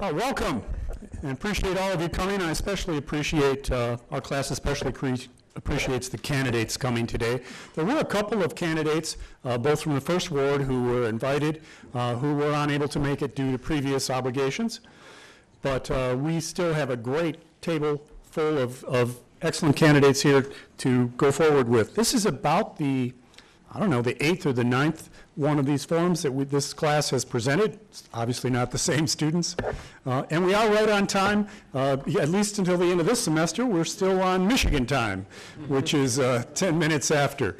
Welcome, and appreciate all of you coming. I especially appreciate, our class especially appreciates the candidates coming today. There were a couple of candidates, both from the First Ward, who were invited, who were unable to make it due to previous obligations. But we still have a great table full of excellent candidates here to go forward with. This is about the, I don't know, the 8th or the 9th one of these forums that this class has presented. It's obviously not the same students. And we are right on time, at least until the end of this semester. We're still on Michigan time, which is 10 minutes after.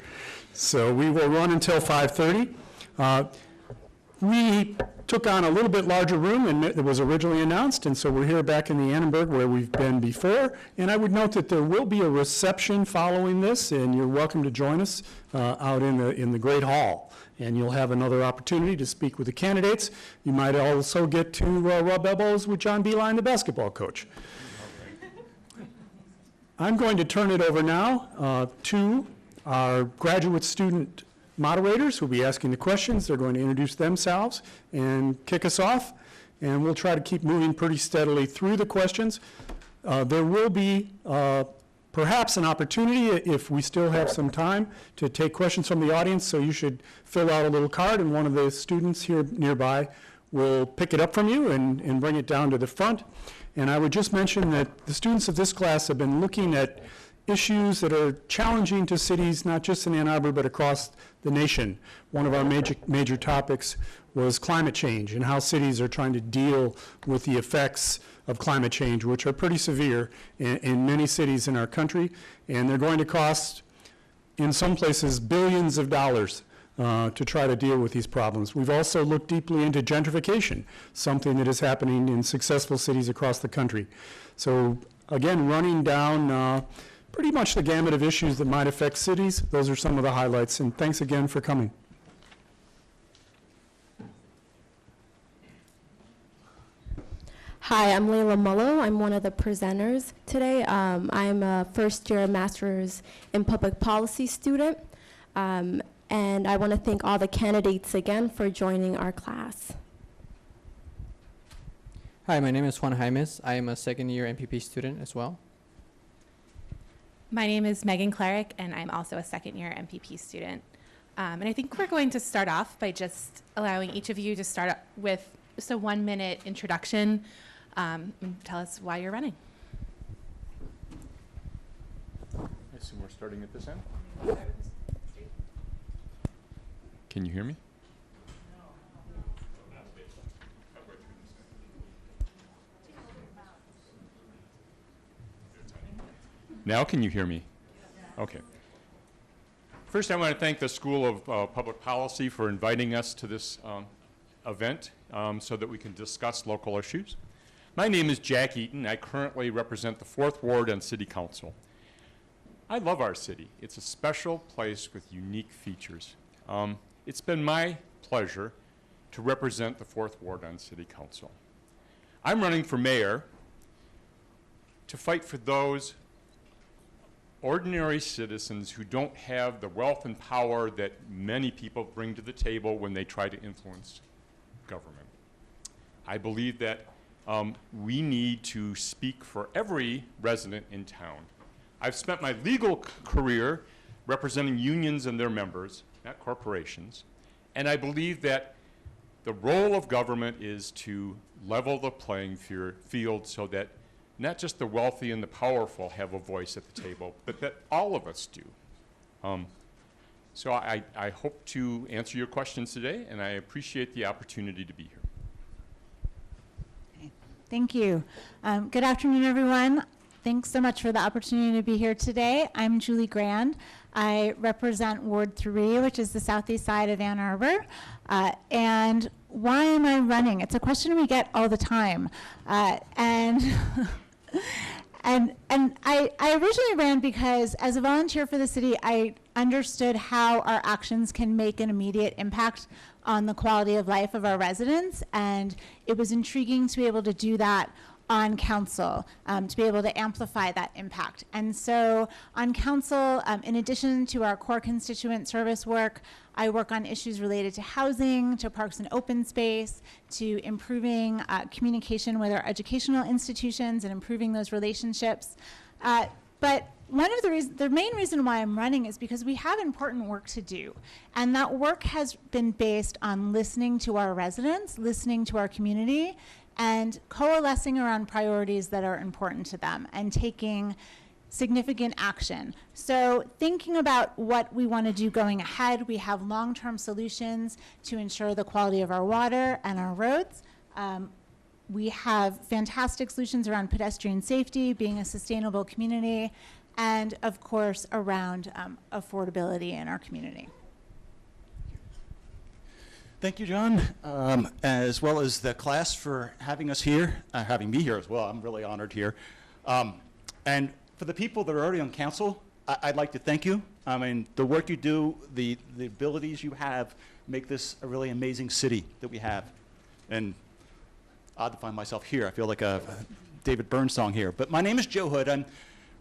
So we will run until 5:30. We took on a little bit larger room than it was originally announced, and so we're here back in the Annenberg where we've been before. And I would note that there will be a reception following this, and you're welcome to join us out in the Great Hall. And you'll have another opportunity to speak with the candidates. You might also get to rub elbows with John Beeline, the basketball coach. I'm going to turn it over now to our graduate student moderators who will be asking the questions. They're going to introduce themselves and kick us off, and we'll try to keep moving pretty steadily through the questions. There will be perhaps an opportunity, if we still have some time, to take questions from the audience, so you should fill out a little card, and one of the students here nearby will pick it up from you and bring it down to the front. And I would just mention that the students of this class have been looking at issues that are challenging to cities, not just in Ann Arbor, but across the nation. One of our major topics was climate change and how cities are trying to deal with the effects of climate change, which are pretty severe in many cities in our country. And they're going to cost, in some places, billions of dollars to try to deal with these problems. We've also looked deeply into gentrification, something that is happening in successful cities across the country. So again, running down pretty much the gamut of issues that might affect cities. Those are some of the highlights, and thanks again for coming. Hi, I'm Layla Mullo. I'm one of the presenters today. I'm a first-year master's in public policy student, and I want to thank all the candidates again for joining our class. Hi, my name is Juan Jaimes. I am a second-year MPP student as well. My name is Megan Cleric, and I'm also a second-year MPP student. And I think we're going to start off by just allowing each of you to start with just a 1-minute introduction and tell us why you're running. I assume we're starting at this end. Can you hear me? Now can you hear me? Okay. First, I want to thank the School of Public Policy for inviting us to this event so that we can discuss local issues. My name is Jack Eaton. I currently represent the 4th Ward on City Council. I love our city. It's a special place with unique features. It's been my pleasure to represent the 4th Ward on City Council. I'm running for mayor to fight for those ordinary citizens who don't have the wealth and power that many people bring to the table when they try to influence government. I believe that we need to speak for every resident in town. I've spent my legal career representing unions and their members, not corporations, and I believe that the role of government is to level the playing field so that not just the wealthy and the powerful have a voice at the table, but that all of us do. So I hope to answer your questions today, and I appreciate the opportunity to be here. Okay. Thank you. Good afternoon, everyone. Thanks so much for the opportunity to be here today. I'm Julie Grand. I represent Ward 3, which is the southeast side of Ann Arbor. And why am I running? It's a question we get all the time. And I originally ran because as a volunteer for the city, I understood how our actions can make an immediate impact on the quality of life of our residents. And it was intriguing to be able to do that on council to be able to amplify that impact. And so on council, in addition to our core constituent service work, I work on issues related to housing, to parks and open space, to improving communication with our educational institutions and improving those relationships. But one of the main reason why I'm running is because we have important work to do. And that work has been based on listening to our residents, listening to our community, and coalescing around priorities that are important to them and taking significant action. So thinking about what we want to do going ahead, we have long-term solutions to ensure the quality of our water and our roads. We have fantastic solutions around pedestrian safety, being a sustainable community, and of course around affordability in our community. Thank you, John, as well as the class for having us here, having me here as well. I'm really honored here. And for the people that are already on council, I'd like to thank you. I mean, the work you do, the abilities you have make this a really amazing city that we have. And odd to find myself here. I feel like a David Byrne song here. But my name is Joe Hood. I'm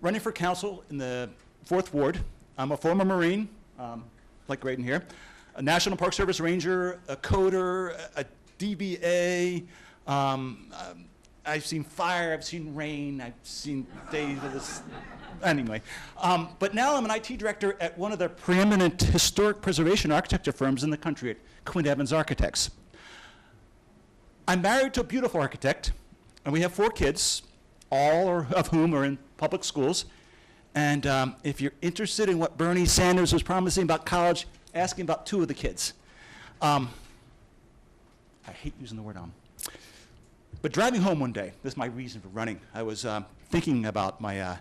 running for council in the 4th Ward. I'm a former Marine, like Graydon here, a National Park Service Ranger, a coder, a DBA. I've seen fire, I've seen rain, I've seen days of this. Anyway, but now I'm an IT director at one of the preeminent historic preservation architecture firms in the country, at Quinn Evans Architects. I'm married to a beautiful architect, and we have 4 kids, all of whom are in public schools. And if you're interested in what Bernie Sanders was promising about college, ask him about 2 of the kids. I hate using the word But driving home one day, this is my reason for running, I was thinking about my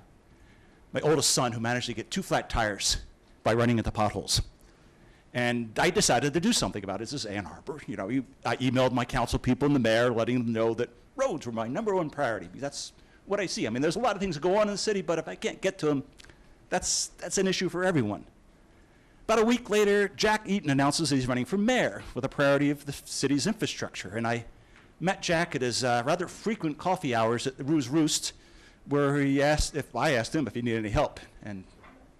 oldest son who managed to get 2 flat tires by running into potholes. And I decided to do something about it. This is Ann Arbor. You know, I emailed my council people and the mayor, letting them know that roads were my #1 priority, because that's what I see. I mean, there's a lot of things that go on in the city, but if I can't get to them, that's an issue for everyone. About a week later, Jack Eaton announces that he's running for mayor with a priority of the city's infrastructure. And I met Jack at his rather frequent coffee hours at the Roo's Roost, where I asked him if he needed any help, and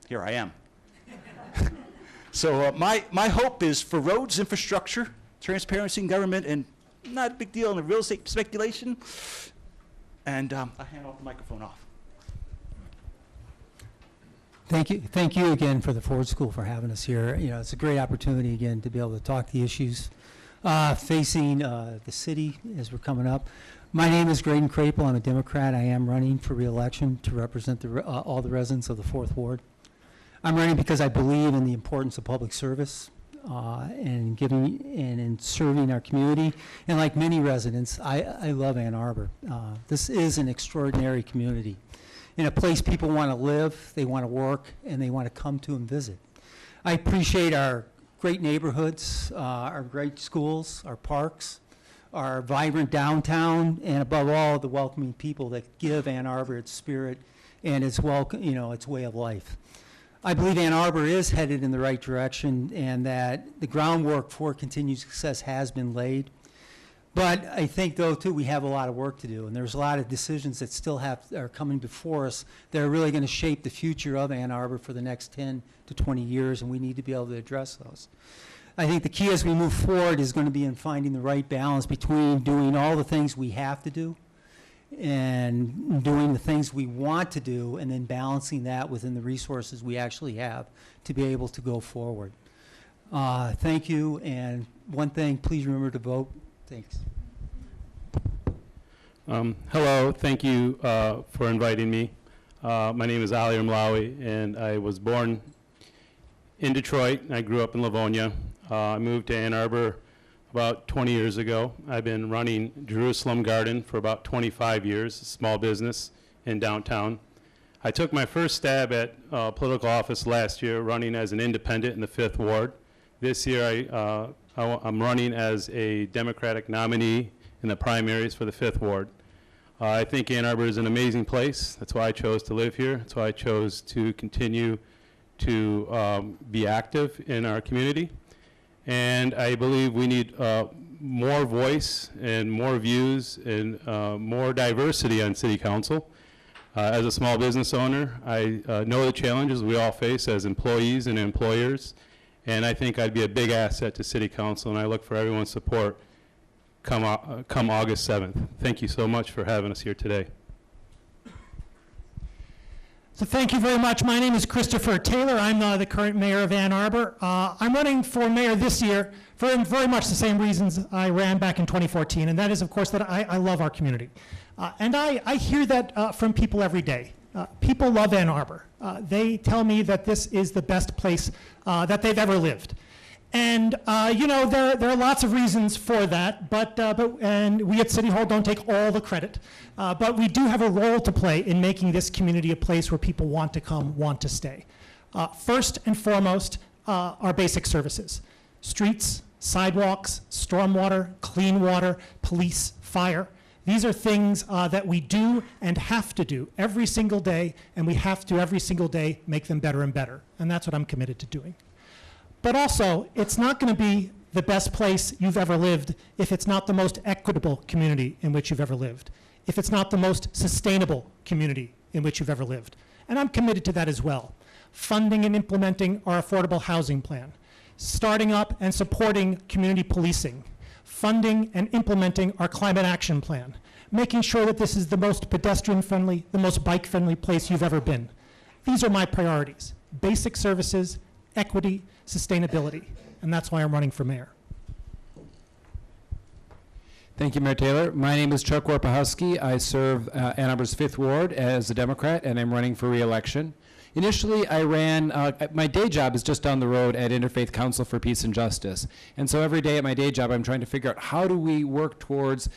here I am. So my hope is for roads, infrastructure, transparency in government, and not a big deal in the real estate speculation. And I hand off the microphone off. Thank you again for the Ford School for having us here. You know, it's a great opportunity again to be able to talk the issues facing the city as we're coming up. My name is Graydon Crapel. I'm a Democrat. I am running for re-election to represent all the residents of the 4th Ward. I'm running because I believe in the importance of public service and giving and in serving our community. And like many residents, I love Ann Arbor. This is an extraordinary community. In a place people want to live, they want to work, and they want to come to and visit. I appreciate our great neighborhoods, our great schools, our parks, our vibrant downtown, and above all, the welcoming people that give Ann Arbor its spirit and its its way of life. I believe Ann Arbor is headed in the right direction, and that the groundwork for continued success has been laid. But I think, though, too, we have a lot of work to do, and there's a lot of decisions that still are coming before us that are really going to shape the future of Ann Arbor for the next 10 to 20 years, and we need to be able to address those. I think the key as we move forward is going to be in finding the right balance between doing all the things we have to do and doing the things we want to do, and then balancing that within the resources we actually have to be able to go forward. Thank you, and one thing, please remember to vote. Thanks. Hello, thank you for inviting me. My name is Ali Mlawi, and I was born in Detroit. I grew up in Livonia. I moved to Ann Arbor about 20 years ago. I've been running Jerusalem Garden for about 25 years, a small business in downtown. I took my first stab at political office last year, running as an independent in the 5th Ward. This year, I'm running as a Democratic nominee in the primaries for the 5th Ward. I think Ann Arbor is an amazing place. That's why I chose to live here. That's why I chose to continue to be active in our community. And I believe we need more voice and more views and more diversity on city council. As a small business owner, I know the challenges we all face as employees and employers, and I think I'd be a big asset to city council, and I look for everyone's support come August 7th. Thank you so much for having us here today. So thank you very much. My name is Christopher Taylor. I'm the current mayor of Ann Arbor. I'm running for mayor this year for very much the same reasons I ran back in 2014, and that is, of course, that I love our community. And I hear that from people every day. People love Ann Arbor. They tell me that this is the best place that they've ever lived. And you know, there are lots of reasons for that, and we at City Hall don't take all the credit, but we do have a role to play in making this community a place where people want to come, want to stay. First and foremost, our basic services: streets, sidewalks, stormwater, clean water, police, fire. These are things that we do and have to do every single day, and we have to every single day make them better and better, and that's what I'm committed to doing. But also, it's not going to be the best place you've ever lived if it's not the most equitable community in which you've ever lived, if it's not the most sustainable community in which you've ever lived. And I'm committed to that as well. Funding and implementing our affordable housing plan, starting up and supporting community policing, funding and implementing our climate action plan, making sure that this is the most pedestrian-friendly, the most bike-friendly place you've ever been. These are my priorities: basic services, equity, sustainability, and that's why I'm running for mayor. Thank you, Mayor Taylor. My name is Chuck Warpahowski. I serve Ann Arbor's 5th Ward as a Democrat, and I'm running for re-election. Initially, I ran, my day job is just down the road at Interfaith Council for Peace and Justice. And so every day at my day job, I'm trying to figure out, how do we work towards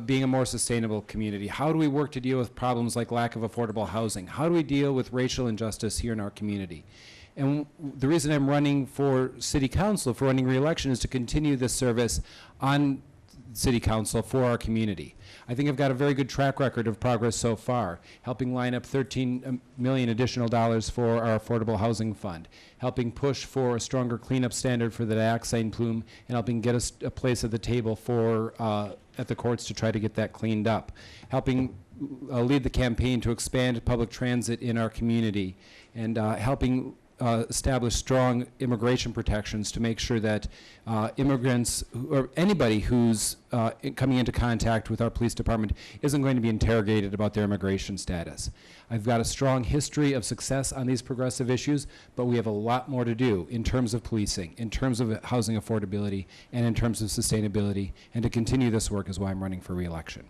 being a more sustainable community? How do we work to deal with problems like lack of affordable housing? How do we deal with racial injustice here in our community? And the reason I'm running for city council, for running re-election, is to continue this service on city council for our community. I think I've got a very good track record of progress so far, helping line up $13 million additional dollars for our affordable housing fund, helping push for a stronger cleanup standard for the dioxide plume, and helping get us a place at the table for at the courts to try to get that cleaned up, helping lead the campaign to expand public transit in our community, and helping establish strong immigration protections to make sure that immigrants, or anybody who's coming into contact with our police department, isn't going to be interrogated about their immigration status. I've got a strong history of success on these progressive issues, but we have a lot more to do in terms of policing, in terms of housing affordability, and in terms of sustainability. And to continue this work is why I'm running for re-election.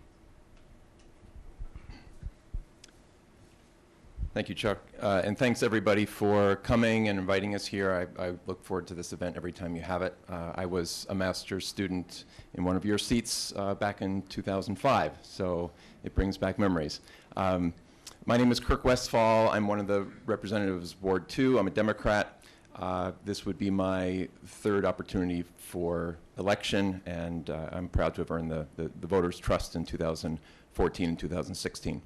Thank you, Chuck. And thanks, everybody, for coming and inviting us here. I look forward to this event every time you have it. I was a master's student in one of your seats back in 2005, so it brings back memories. My name is Kirk Westfall. I'm one of the representatives of Ward 2. I'm a Democrat. This would be my 3rd opportunity for election, and I'm proud to have earned the voters' trust in 2014 and 2016.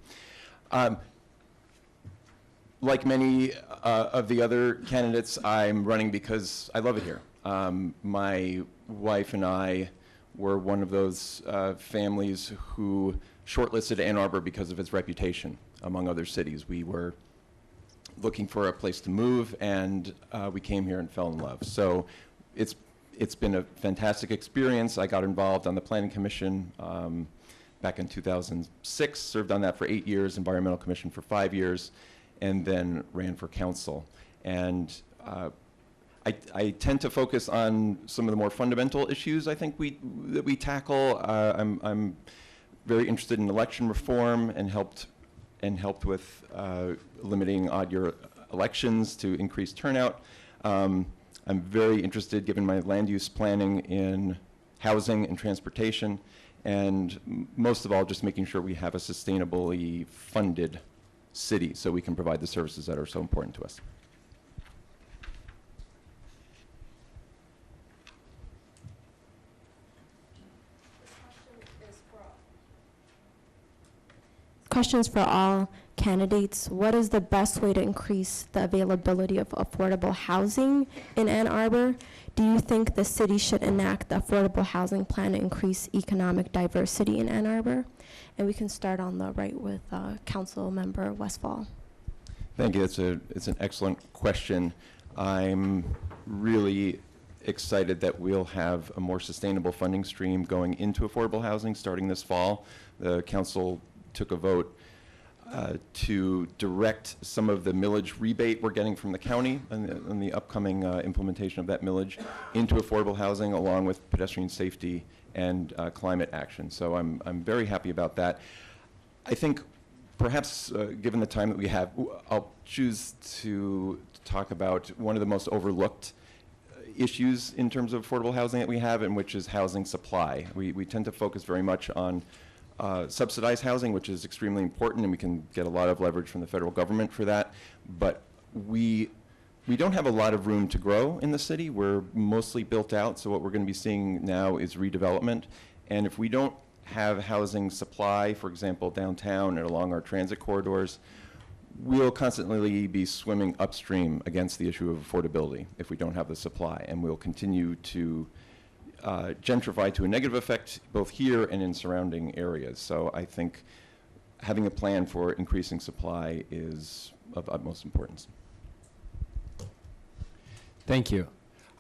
Like many of the other candidates, I'm running because I love it here. My wife and I were one of those families who shortlisted Ann Arbor because of its reputation among other cities. We were looking for a place to move, and we came here and fell in love. So it's been a fantastic experience. I got involved on the Planning Commission back in 2006, served on that for 8 years, Environmental Commission for 5 years, and then ran for council. And I tend to focus on some of the more fundamental issues I think that we tackle. I'm very interested in election reform and helped with limiting odd-year elections to increase turnout. I'm very interested, given my land use planning, in housing and transportation, and most of all, just making sure we have a sustainably funded city so we can provide the services that are so important to us. Questions for all candidates, what is the best way to increase the availability of affordable housing in Ann Arbor? Do you think the city should enact the affordable housing plan to increase economic diversity in Ann Arbor? And we can start on the right with Council Member Westfall. Thank you. It's an excellent question. I'm really excited that we'll have a more sustainable funding stream going into affordable housing starting this fall. The council took a vote to direct some of the millage rebate we're getting from the county and the upcoming implementation of that millage into affordable housing, along with pedestrian safety and climate action. So I'm very happy about that. I think perhaps given the time that we have, I'll choose to talk about one of the most overlooked issues in terms of affordable housing that we have, and which is housing supply. We tend to focus very much on subsidized housing, which is extremely important, and we can get a lot of leverage from the federal government for that. But we don't have a lot of room to grow in the city. We're mostly built out, so what we're going to be seeing now is redevelopment. And if we don't have housing supply, for example, downtown and along our transit corridors, we'll constantly be swimming upstream against the issue of affordability if we don't have the supply, and we'll continue to gentrify to a negative effect both here and in surrounding areas. So I think having a plan for increasing supply is of utmost importance. Thank you.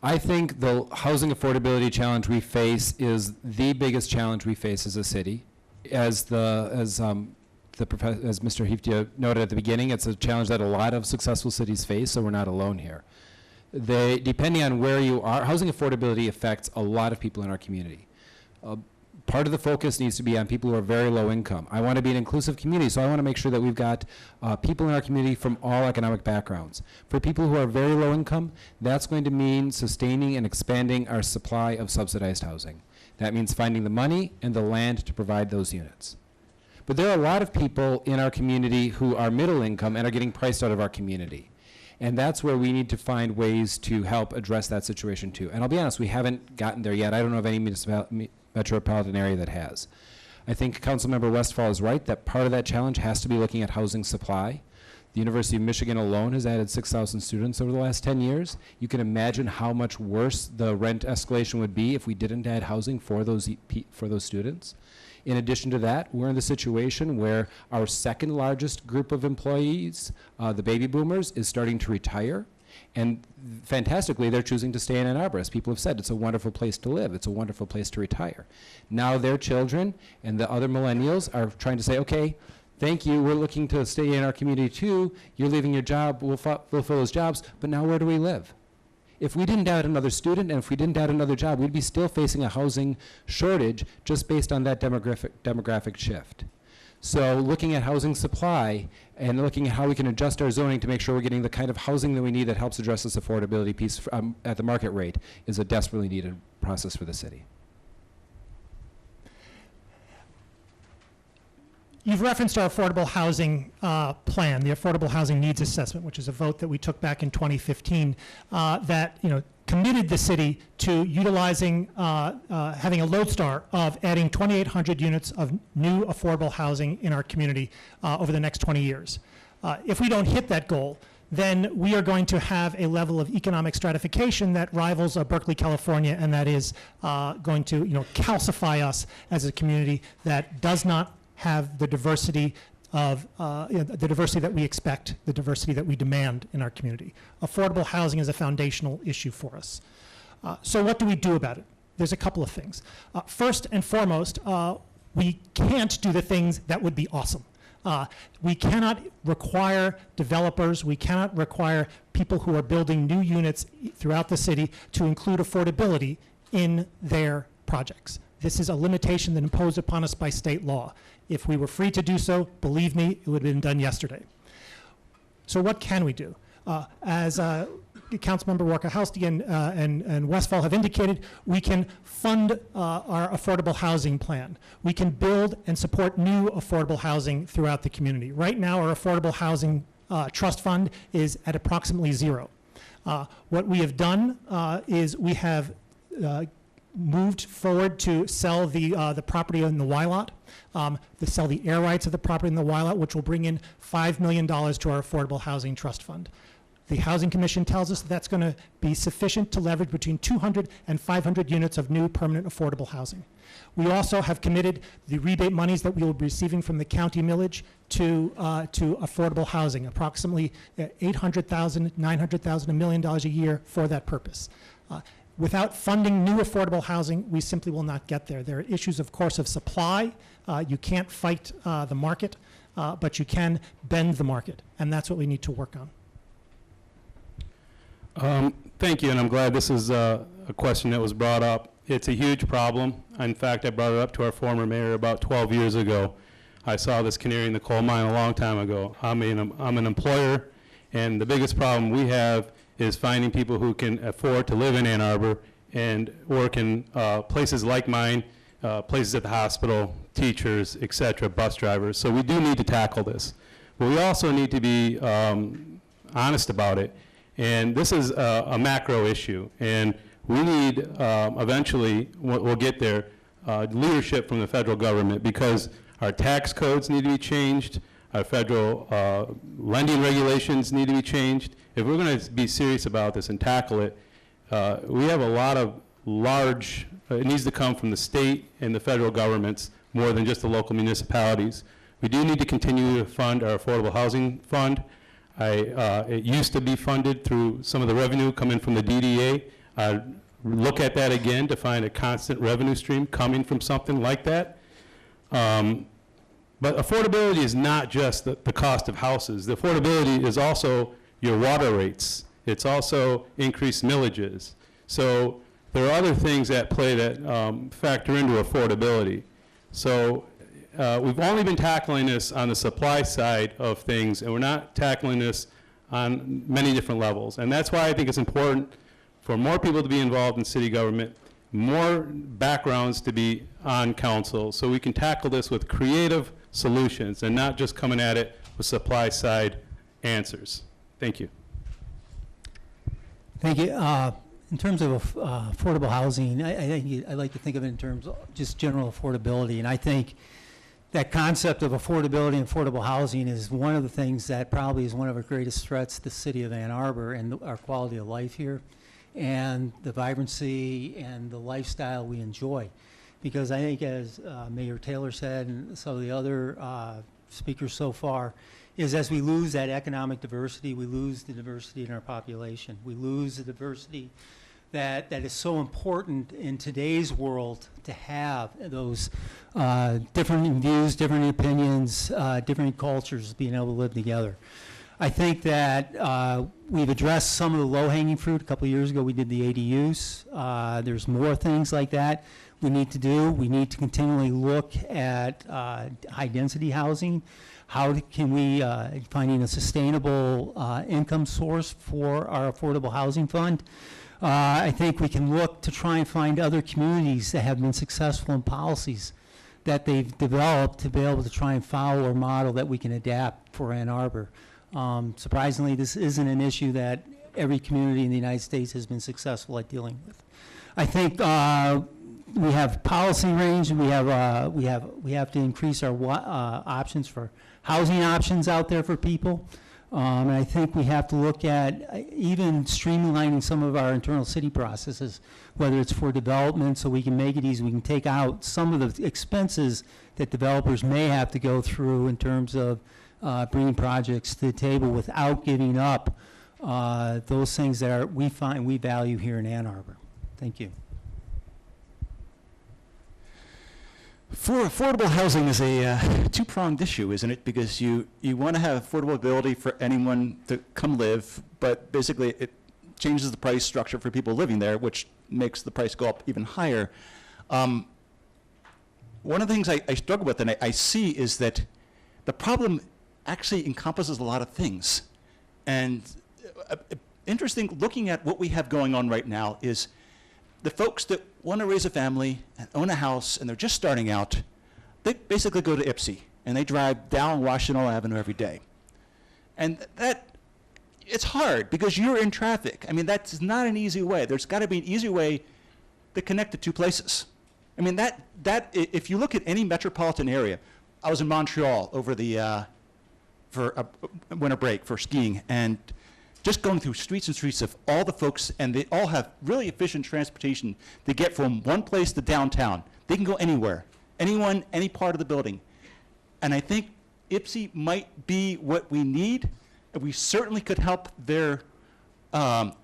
I think the housing affordability challenge we face is the biggest challenge we face as a city. As Mr. Heftia noted at the beginning, it's a challenge that a lot of successful cities face, so we're not alone here. Depending on where you are, housing affordability affects a lot of people in our community. Part of the focus needs to be on people who are very low income. I want to be an inclusive community, so I want to make sure that we've got people in our community from all economic backgrounds. For people who are very low income, that's going to mean sustaining and expanding our supply of subsidized housing. That means finding the money and the land to provide those units. But there are a lot of people in our community who are middle income and are getting priced out of our community. And that's where we need to find ways to help address that situation too. And I'll be honest, we haven't gotten there yet. I don't know of any metropolitan area that has. I think Councilmember Westfall is right that part of that challenge has to be looking at housing supply. The University of Michigan alone has added 6,000 students over the last 10 years. You can imagine how much worse the rent escalation would be if we didn't add housing for those students. In addition to that, we're in the situation where our second largest group of employees, the baby boomers, is starting to retire. And fantastically, they're choosing to stay in Ann Arbor. As people have said, it's a wonderful place to live. It's a wonderful place to retire. Now their children and the other millennials are trying to say, okay, thank you, we're looking to stay in our community too. You're leaving your job, we'll fill those jobs, but now where do we live? If we didn't add another student and if we didn't add another job, we'd be still facing a housing shortage just based on that demographic shift. So looking at housing supply and looking at how we can adjust our zoning to make sure we're getting the kind of housing that we need that helps address this affordability piece at the market rate is a desperately needed process for the city. You've referenced our affordable housing plan, the Affordable Housing Needs Assessment, which is a vote that we took back in 2015 that committed the city to utilizing, having a lodestar of adding 2,800 units of new affordable housing in our community over the next 20 years. If we don't hit that goal, then we are going to have a level of economic stratification that rivals Berkeley, California, and that is going to calcify us as a community that does not have the diversity of the diversity that we expect, the diversity that we demand in our community. Affordable housing is a foundational issue for us. So what do we do about it? There's a couple of things. First and foremost, we can't do the things that would be awesome. We cannot require developers, we cannot require people who are building new units throughout the city to include affordability in their projects. This is a limitation that imposed upon us by state law. If we were free to do so, believe me, it would have been done yesterday. So what can we do? As Councilmember Warkowski and Westfall have indicated, we can fund our affordable housing plan. We can build and support new affordable housing throughout the community. Right now, our affordable housing trust fund is at approximately zero. What we have done is we have moved forward to sell the property in the Y lot, to sell the air rights of the property in the Y lot, which will bring in $5 million to our Affordable Housing Trust Fund. The Housing Commission tells us that's going to be sufficient to leverage between 200 and 500 units of new permanent affordable housing. We also have committed the rebate monies that we will be receiving from the county millage to affordable housing, approximately $800,000, $900,000, $1 million a year for that purpose. Without funding new affordable housing, we simply will not get there. There are issues, of course, of supply. You can't fight the market, but you can bend the market, and that's what we need to work on. Thank you, and I'm glad this is a question that was brought up. It's a huge problem. In fact, I brought it up to our former mayor about 12 years ago. I saw this canary in the coal mine a long time ago. I'm an employer, and the biggest problem we have is finding people who can afford to live in Ann Arbor and work in places like mine, places at the hospital, teachers, et cetera, bus drivers. So we do need to tackle this. But we also need to be honest about it. And this is a macro issue, and we need eventually, we'll get there, leadership from the federal government, because our tax codes need to be changed, our federal lending regulations need to be changed. If we're going to be serious about this and tackle it, we have a lot of large, it needs to come from the state and the federal governments more than just the local municipalities. We do need to continue to fund our affordable housing fund. It used to be funded through some of the revenue coming from the DDA. Look at that again to find a constant revenue stream coming from something like that. But affordability is not just the cost of houses. The affordability is also your water rates. It's also increased millages. So there are other things at play that factor into affordability. So we've only been tackling this on the supply side of things, and we're not tackling this on many different levels. And that's why I think it's important for more people to be involved in city government, more backgrounds to be on council, so we can tackle this with creative solutions and not just coming at it with supply side answers. Thank you. Thank you. In terms of affordable housing, I like to think of it in terms of just general affordability, and I think that concept of affordability and affordable housing is one of the things that probably is one of our greatest threats to the city of Ann Arbor and our quality of life here and the vibrancy and the lifestyle we enjoy. Because I think, as Mayor Taylor said and some of the other speakers so far, is as we lose that economic diversity, we lose the diversity in our population. We lose the diversity that is so important in today's world, to have those different views, different opinions, different cultures being able to live together. I think that we've addressed some of the low-hanging fruit. A couple of years ago we did the ADUs. There's more things like that we need to do. We need to continually look at high-density housing. How can we, finding a sustainable income source for our affordable housing fund. I think we can look to try and find other communities that have been successful in policies that they've developed to be able to try and follow or model that we can adapt for Ann Arbor. Surprisingly, this isn't an issue that every community in the United States has been successful at dealing with. I think we have policy range, and we have to increase our options for housing options out there for people. And I think we have to look at even streamlining some of our internal city processes, whether it's for development, so we can make it easy. We can take out some of the expenses that developers may have to go through in terms of bringing projects to the table without giving up those things that we find we value here in Ann Arbor. Thank you. For affordable housing is a two-pronged issue, isn't it? Because you want to have affordability for anyone to come live, but basically it changes the price structure for people living there, which makes the price go up even higher. One of the things I struggle with and I see is that the problem actually encompasses a lot of things. And interesting, looking at what we have going on right now is the folks that want to raise a family and own a house and they're just starting out, they basically go to Ipsy and they drive down Washington Avenue every day. And it's hard because you're in traffic. I mean, that's not an easy way. There's got to be an easy way that connect the two places. I mean, if you look at any metropolitan area, I was in Montreal over for a winter break for skiing, and just going through streets and streets of all the folks, and they all have really efficient transportation to get from one place to downtown. They can go anywhere, anyone, any part of the building. And I think IPSI might be what we need, and we certainly could help their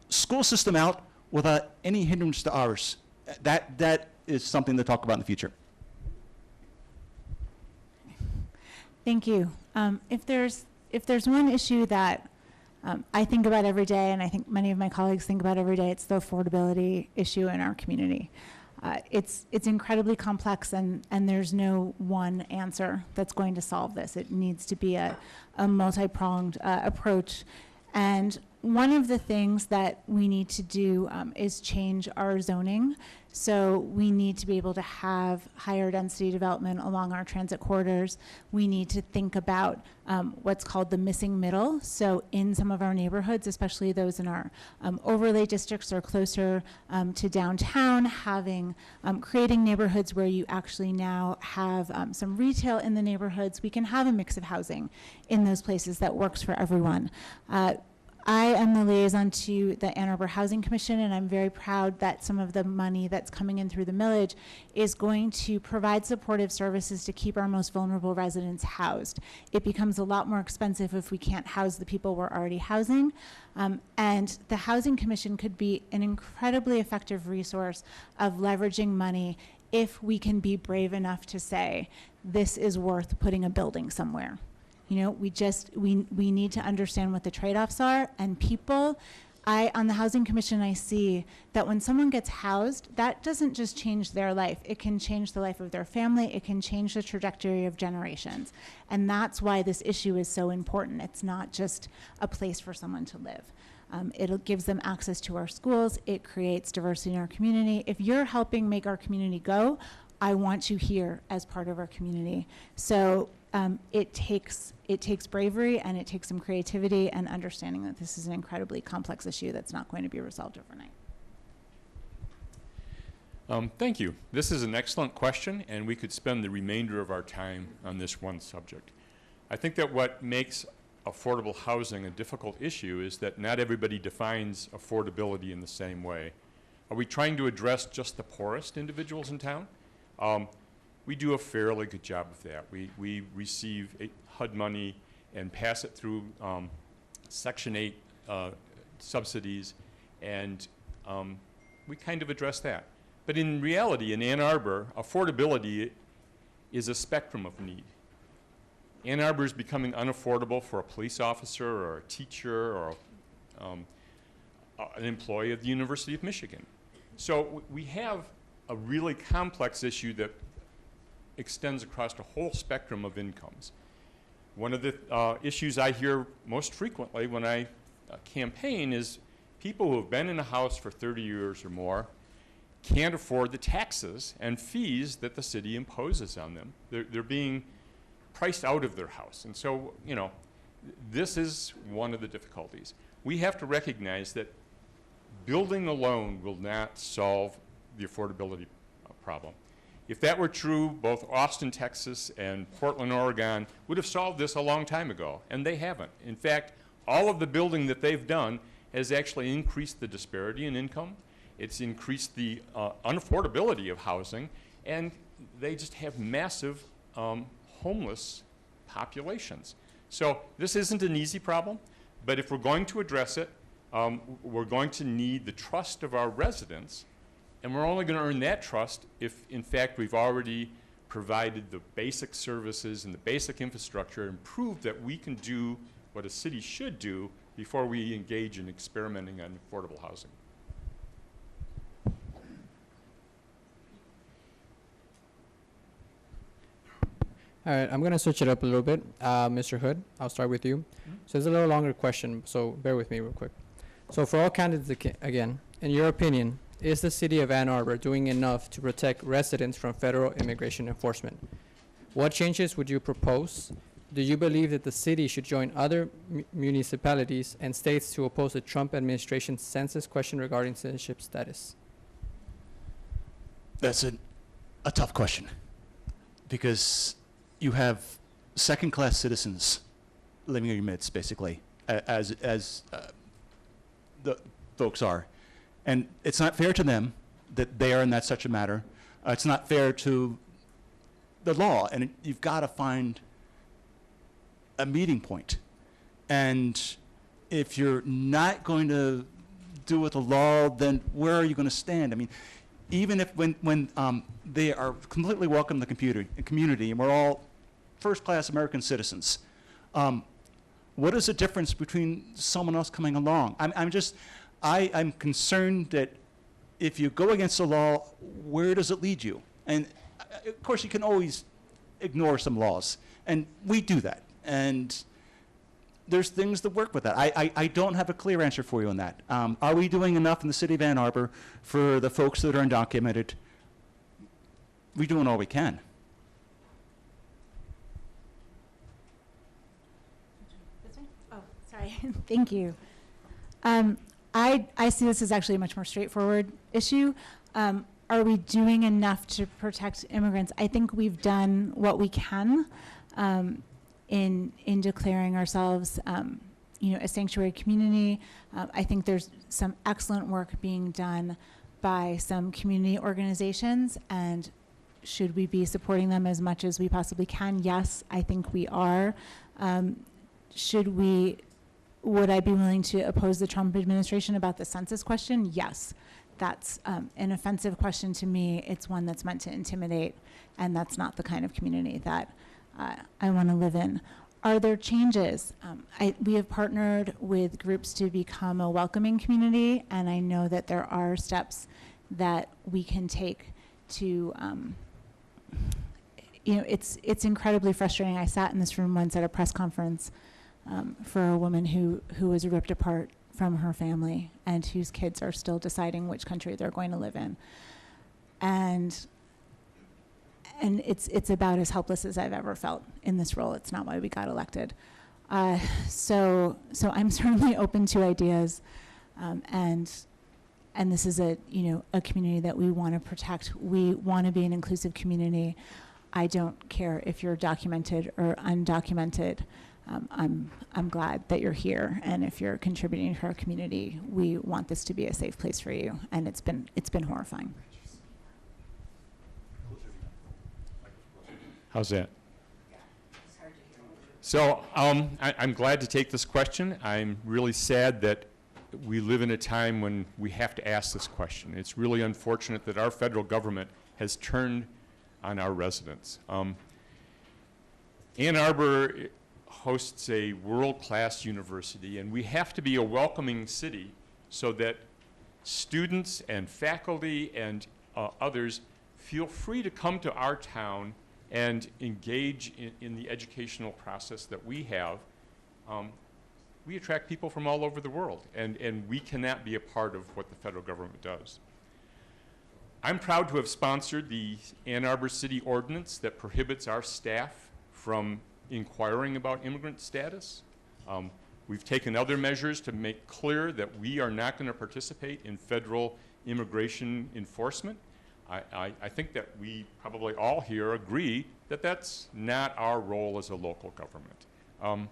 school system out without any hindrance to ours. That is something to talk about in the future. Thank you. If there's one issue that I think about every day, and I think many of my colleagues think about every day, it's the affordability issue in our community. It's incredibly complex, and there's no one answer that's going to solve this. It needs to be a multi-pronged approach. And one of the things that we need to do is change our zoning. So we need to be able to have higher density development along our transit corridors. We need to think about what's called the missing middle. So in some of our neighborhoods, especially those in our overlay districts or closer to downtown, creating neighborhoods where you actually now have some retail in the neighborhoods. We can have a mix of housing in those places that works for everyone. I am the liaison to the Ann Arbor Housing Commission, and I'm very proud that some of the money that's coming in through the millage is going to provide supportive services to keep our most vulnerable residents housed. It becomes a lot more expensive if we can't house the people we're already housing. And the Housing Commission could be an incredibly effective resource of leveraging money if we can be brave enough to say, this is worth putting a building somewhere. You know, we need to understand what the trade-offs are, and people, on the Housing Commission, I see that when someone gets housed, that doesn't just change their life. It can change the life of their family. It can change the trajectory of generations. And that's why this issue is so important. It's not just a place for someone to live. It gives them access to our schools. It creates diversity in our community. If you're helping make our community go, I want you here as part of our community. So it takes bravery, and it takes some creativity and understanding that this is an incredibly complex issue that's not going to be resolved overnight. Thank you. This is an excellent question, and we could spend the remainder of our time on this one subject. I think that what makes affordable housing a difficult issue is that not everybody defines affordability in the same way. Are we trying to address just the poorest individuals in town? We do a fairly good job of that. We receive HUD money and pass it through Section 8 subsidies, and we kind of address that. But in reality, in Ann Arbor, affordability is a spectrum of need. Ann Arbor is becoming unaffordable for a police officer or a teacher or an employee of the University of Michigan. So we have a really complex issue that extends across a whole spectrum of incomes. One of the issues I hear most frequently when I campaign is people who have been in a house for 30 years or more can't afford the taxes and fees that the city imposes on them. They're being priced out of their house. And so, you know, this is one of the difficulties. We have to recognize that building alone will not solve the affordability problem. If that were true, both Austin, Texas, and Portland, Oregon would have solved this a long time ago, and they haven't. In fact, all of the building that they've done has actually increased the disparity in income. It's increased the unaffordability of housing, and they just have massive homeless populations. So this isn't an easy problem, but if we're going to address it, we're going to need the trust of our residents. And we're only going to earn that trust if, in fact, we've already provided the basic services and the basic infrastructure and proved that we can do what a city should do before we engage in experimenting on affordable housing. All right, I'm going to switch it up a little bit. Mr. Hood, I'll start with you. So it's a little longer question, so bear with me real quick. So for all candidates, again, in your opinion, is the city of Ann Arbor doing enough to protect residents from federal immigration enforcement? What changes would you propose? Do you believe that the city should join other municipalities and states to oppose the Trump administration's census question regarding citizenship status? That's a tough question, because you have second-class citizens living in your midst, basically, as the folks are. And it's not fair to them that they are in that such a matter. It's not fair to the law, and you've got to find a meeting point. And if you're not going to do with the law, then where are you going to stand? I mean, even if when they are completely welcome in the community, and we're all first-class American citizens, what is the difference between someone else coming along? I'm concerned that if you go against the law, where does it lead you? And of course, you can always ignore some laws, and we do that. And there's things that work with that. I don't have a clear answer for you on that. Are we doing enough in the city of Ann Arbor for the folks that are undocumented? We're doing all we can. Oh, sorry. Thank you. I see this as actually a much more straightforward issue. Are we doing enough to protect immigrants? I think we've done what we can in declaring ourselves, a sanctuary community. I think there's some excellent work being done by some community organizations, and should we be supporting them as much as we possibly can? Yes, I think we are. Would I be willing to oppose the Trump administration about the census question? Yes. That's an offensive question to me. It's one that's meant to intimidate, and that's not the kind of community that I want to live in. Are there changes? We have partnered with groups to become a welcoming community, and I know that there are steps that we can take to, it's incredibly frustrating. I sat in this room once at a press conference for a woman who was ripped apart from her family and whose kids are still deciding which country they're going to live in. And it's about as helpless as I've ever felt in this role. It's not why we got elected. So I'm certainly open to ideas, and this is a community that we want to protect. We want to be an inclusive community. I don't care if you're documented or undocumented. I'm glad that you're here, and if you're contributing to our community, we want this to be a safe place for you, and it's been horrifying. How's that? So I'm glad to take this question. I'm really sad that we live in a time when we have to ask this question. It's really unfortunate that our federal government has turned on our residents. Ann Arbor hosts a world-class university, and we have to be a welcoming city so that students and faculty and others feel free to come to our town and engage in the educational process that we have. We attract people from all over the world, and we cannot be a part of what the federal government does. I'm proud to have sponsored the Ann Arbor City Ordinance that prohibits our staff from inquiring about immigrant status. We've taken other measures to make clear that we are not going to participate in federal immigration enforcement. I think that we probably all here agree that that's not our role as a local government.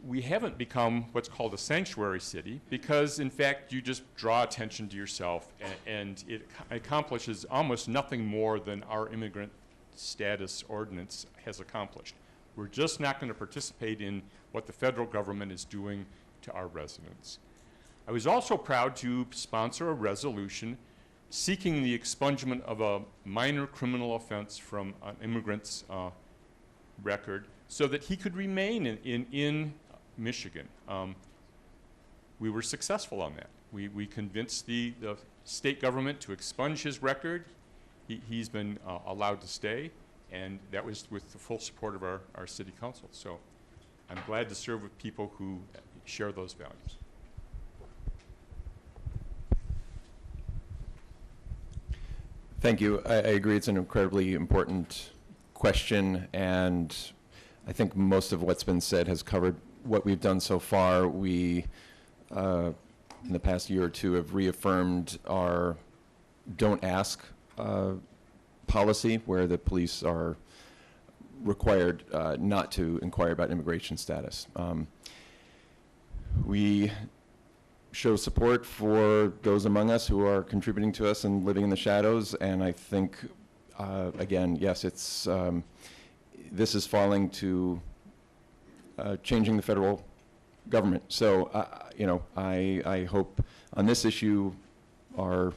We haven't become what's called a sanctuary city because, in fact, you just draw attention to yourself, and it accomplishes almost nothing more than our immigrant status ordinance has accomplished. We're just not going to participate in what the federal government is doing to our residents. I was also proud to sponsor a resolution seeking the expungement of a minor criminal offense from an immigrant's record so that he could remain in Michigan. We were successful on that. We convinced the state government to expunge his record. He's been allowed to stay, and that was with the full support of our city council. So I'm glad to serve with people who share those values. Thank you. I agree it's an incredibly important question, and I think most of what's been said has covered what we've done so far. We, in the past year or two, have reaffirmed our don't ask policy, where the police are required not to inquire about immigration status. We show support for those among us who are contributing to us and living in the shadows, and I think, again, yes, it's this is falling to changing the federal government. So, you know, I hope on this issue our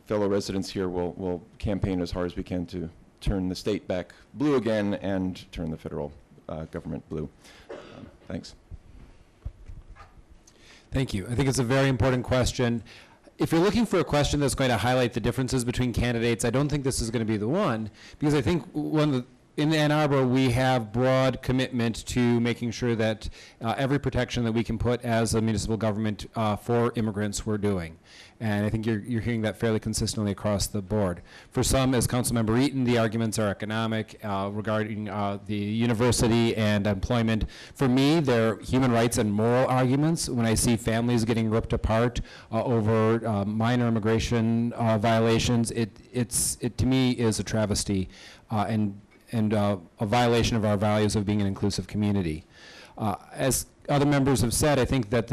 fellow residents here will campaign as hard as we can to turn the state back blue again and turn the federal government blue. Thanks. Thank you. I think it's a very important question. If you're looking for a question that's going to highlight the differences between candidates, I don't think this is going to be the one, because I think in Ann Arbor, we have broad commitment to making sure that every protection that we can put as a municipal government for immigrants we're doing. And I think you're hearing that fairly consistently across the board. For some, as Councilmember Eaton, the arguments are economic regarding the university and employment. For me, they're human rights and moral arguments. When I see families getting ripped apart over minor immigration violations, it to me is a travesty and a violation of our values of being an inclusive community. As other members have said, I think that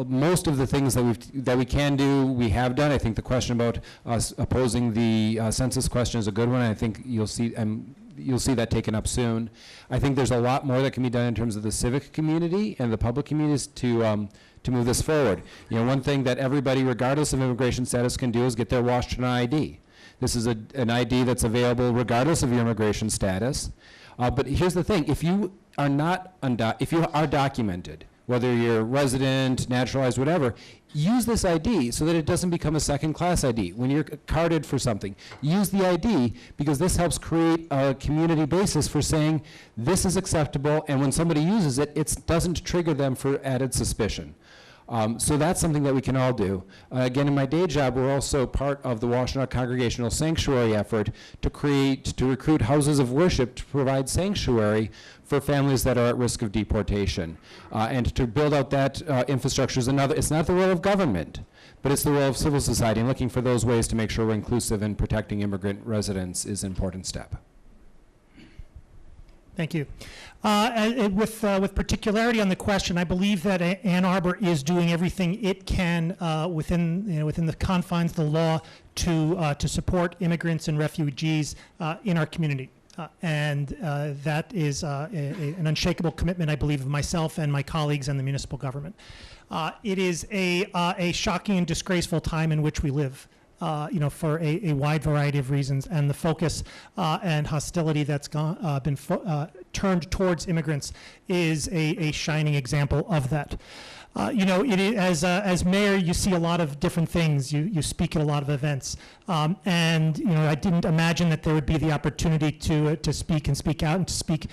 most of the things that we can do, we have done. I think the question about us opposing the census question is a good one. I think you'll see that taken up soon. I think there's a lot more that can be done in terms of the civic community and the public communities to move this forward. You know, one thing that everybody, regardless of immigration status, can do is get their Washington ID. This is an ID that's available regardless of your immigration status. But here's the thing: if you are if you are documented, whether you're resident, naturalized, whatever, use this ID so that it doesn't become a second-class ID. When you're carded for something, use the ID, because this helps create a community basis for saying this is acceptable, and when somebody uses it, it doesn't trigger them for added suspicion. So that's something that we can all do. Again, in my day job, we're also part of the Washtenaw Congregational Sanctuary effort to recruit houses of worship to provide sanctuary for families that are at risk of deportation. And to build out that infrastructure is it's not the role of government, but it's the role of civil society, and looking for those ways to make sure we're inclusive and protecting immigrant residents is an important step. Thank you. With particularity on the question, I believe that Ann Arbor is doing everything it can within the confines of the law to support immigrants and refugees in our community. And that is an unshakable commitment, I believe, of myself and my colleagues and the municipal government. It is a shocking and disgraceful time in which we live. For a wide variety of reasons, and the focus and hostility that's been turned towards immigrants is a shining example of that. As mayor, you see a lot of different things. You speak at a lot of events, and I didn't imagine that there would be the opportunity to speak and speak out and to speak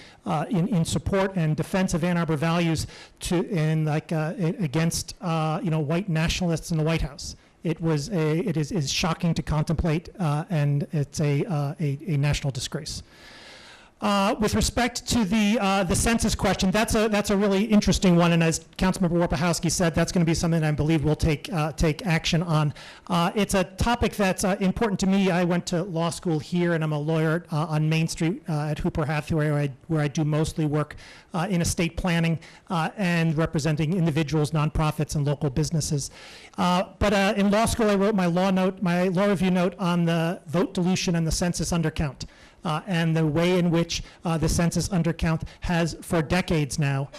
in support and defense of Ann Arbor values against white nationalists in the White House. It is shocking to contemplate, and it's a national disgrace. With respect to the census question, that's a really interesting one, and as Councilmember Warpahowski said, that's going to be something that I believe we'll take action on. It's a topic that's important to me. I went to law school here, and I'm a lawyer on Main Street at Hooper Hathaway, where I do mostly work in estate planning and representing individuals, nonprofits, and local businesses. But in law school, I wrote my law review note on the vote dilution and the census undercount. And the way in which the census undercount has, for decades now,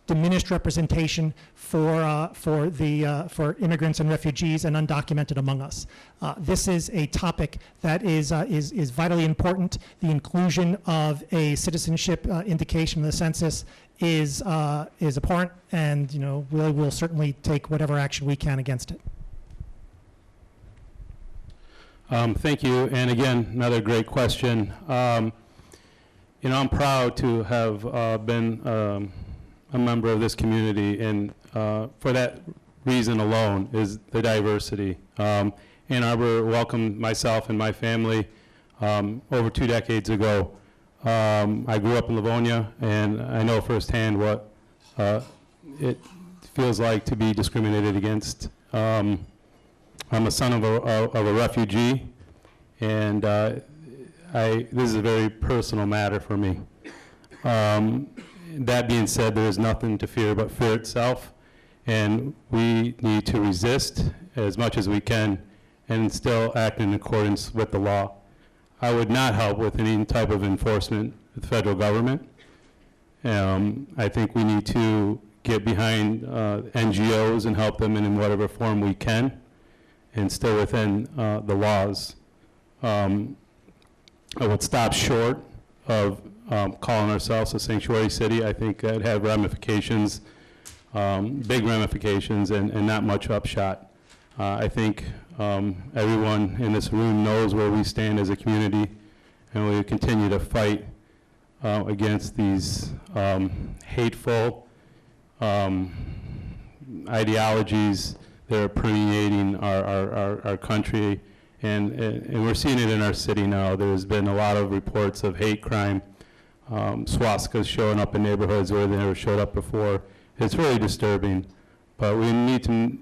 diminished representation for immigrants and refugees and undocumented among us. This is a topic that is vitally important. The inclusion of a citizenship indication in the census is abhorrent, and we'll certainly take whatever action we can against it. Thank you, and again, another great question. I'm proud to have been a member of this community, and for that reason alone is the diversity. Ann Arbor welcomed myself and my family over 2 decades ago. I grew up in Livonia, and I know firsthand what it feels like to be discriminated against. I'm a son of a refugee, and this is a very personal matter for me. That being said, there is nothing to fear but fear itself, and we need to resist as much as we can and still act in accordance with the law. I would not help with any type of enforcement with the federal government. I think we need to get behind NGOs and help them in whatever form we can and stay within the laws. I would stop short of calling ourselves a sanctuary city. I think that had ramifications, big ramifications, and not much upshot. I think everyone in this room knows where we stand as a community, and we continue to fight against these hateful ideologies that are permeating our country, and we're seeing it in our city now. There's been a lot of reports of hate crime, swastikas showing up in neighborhoods where they never showed up before. It's really disturbing, but we need to,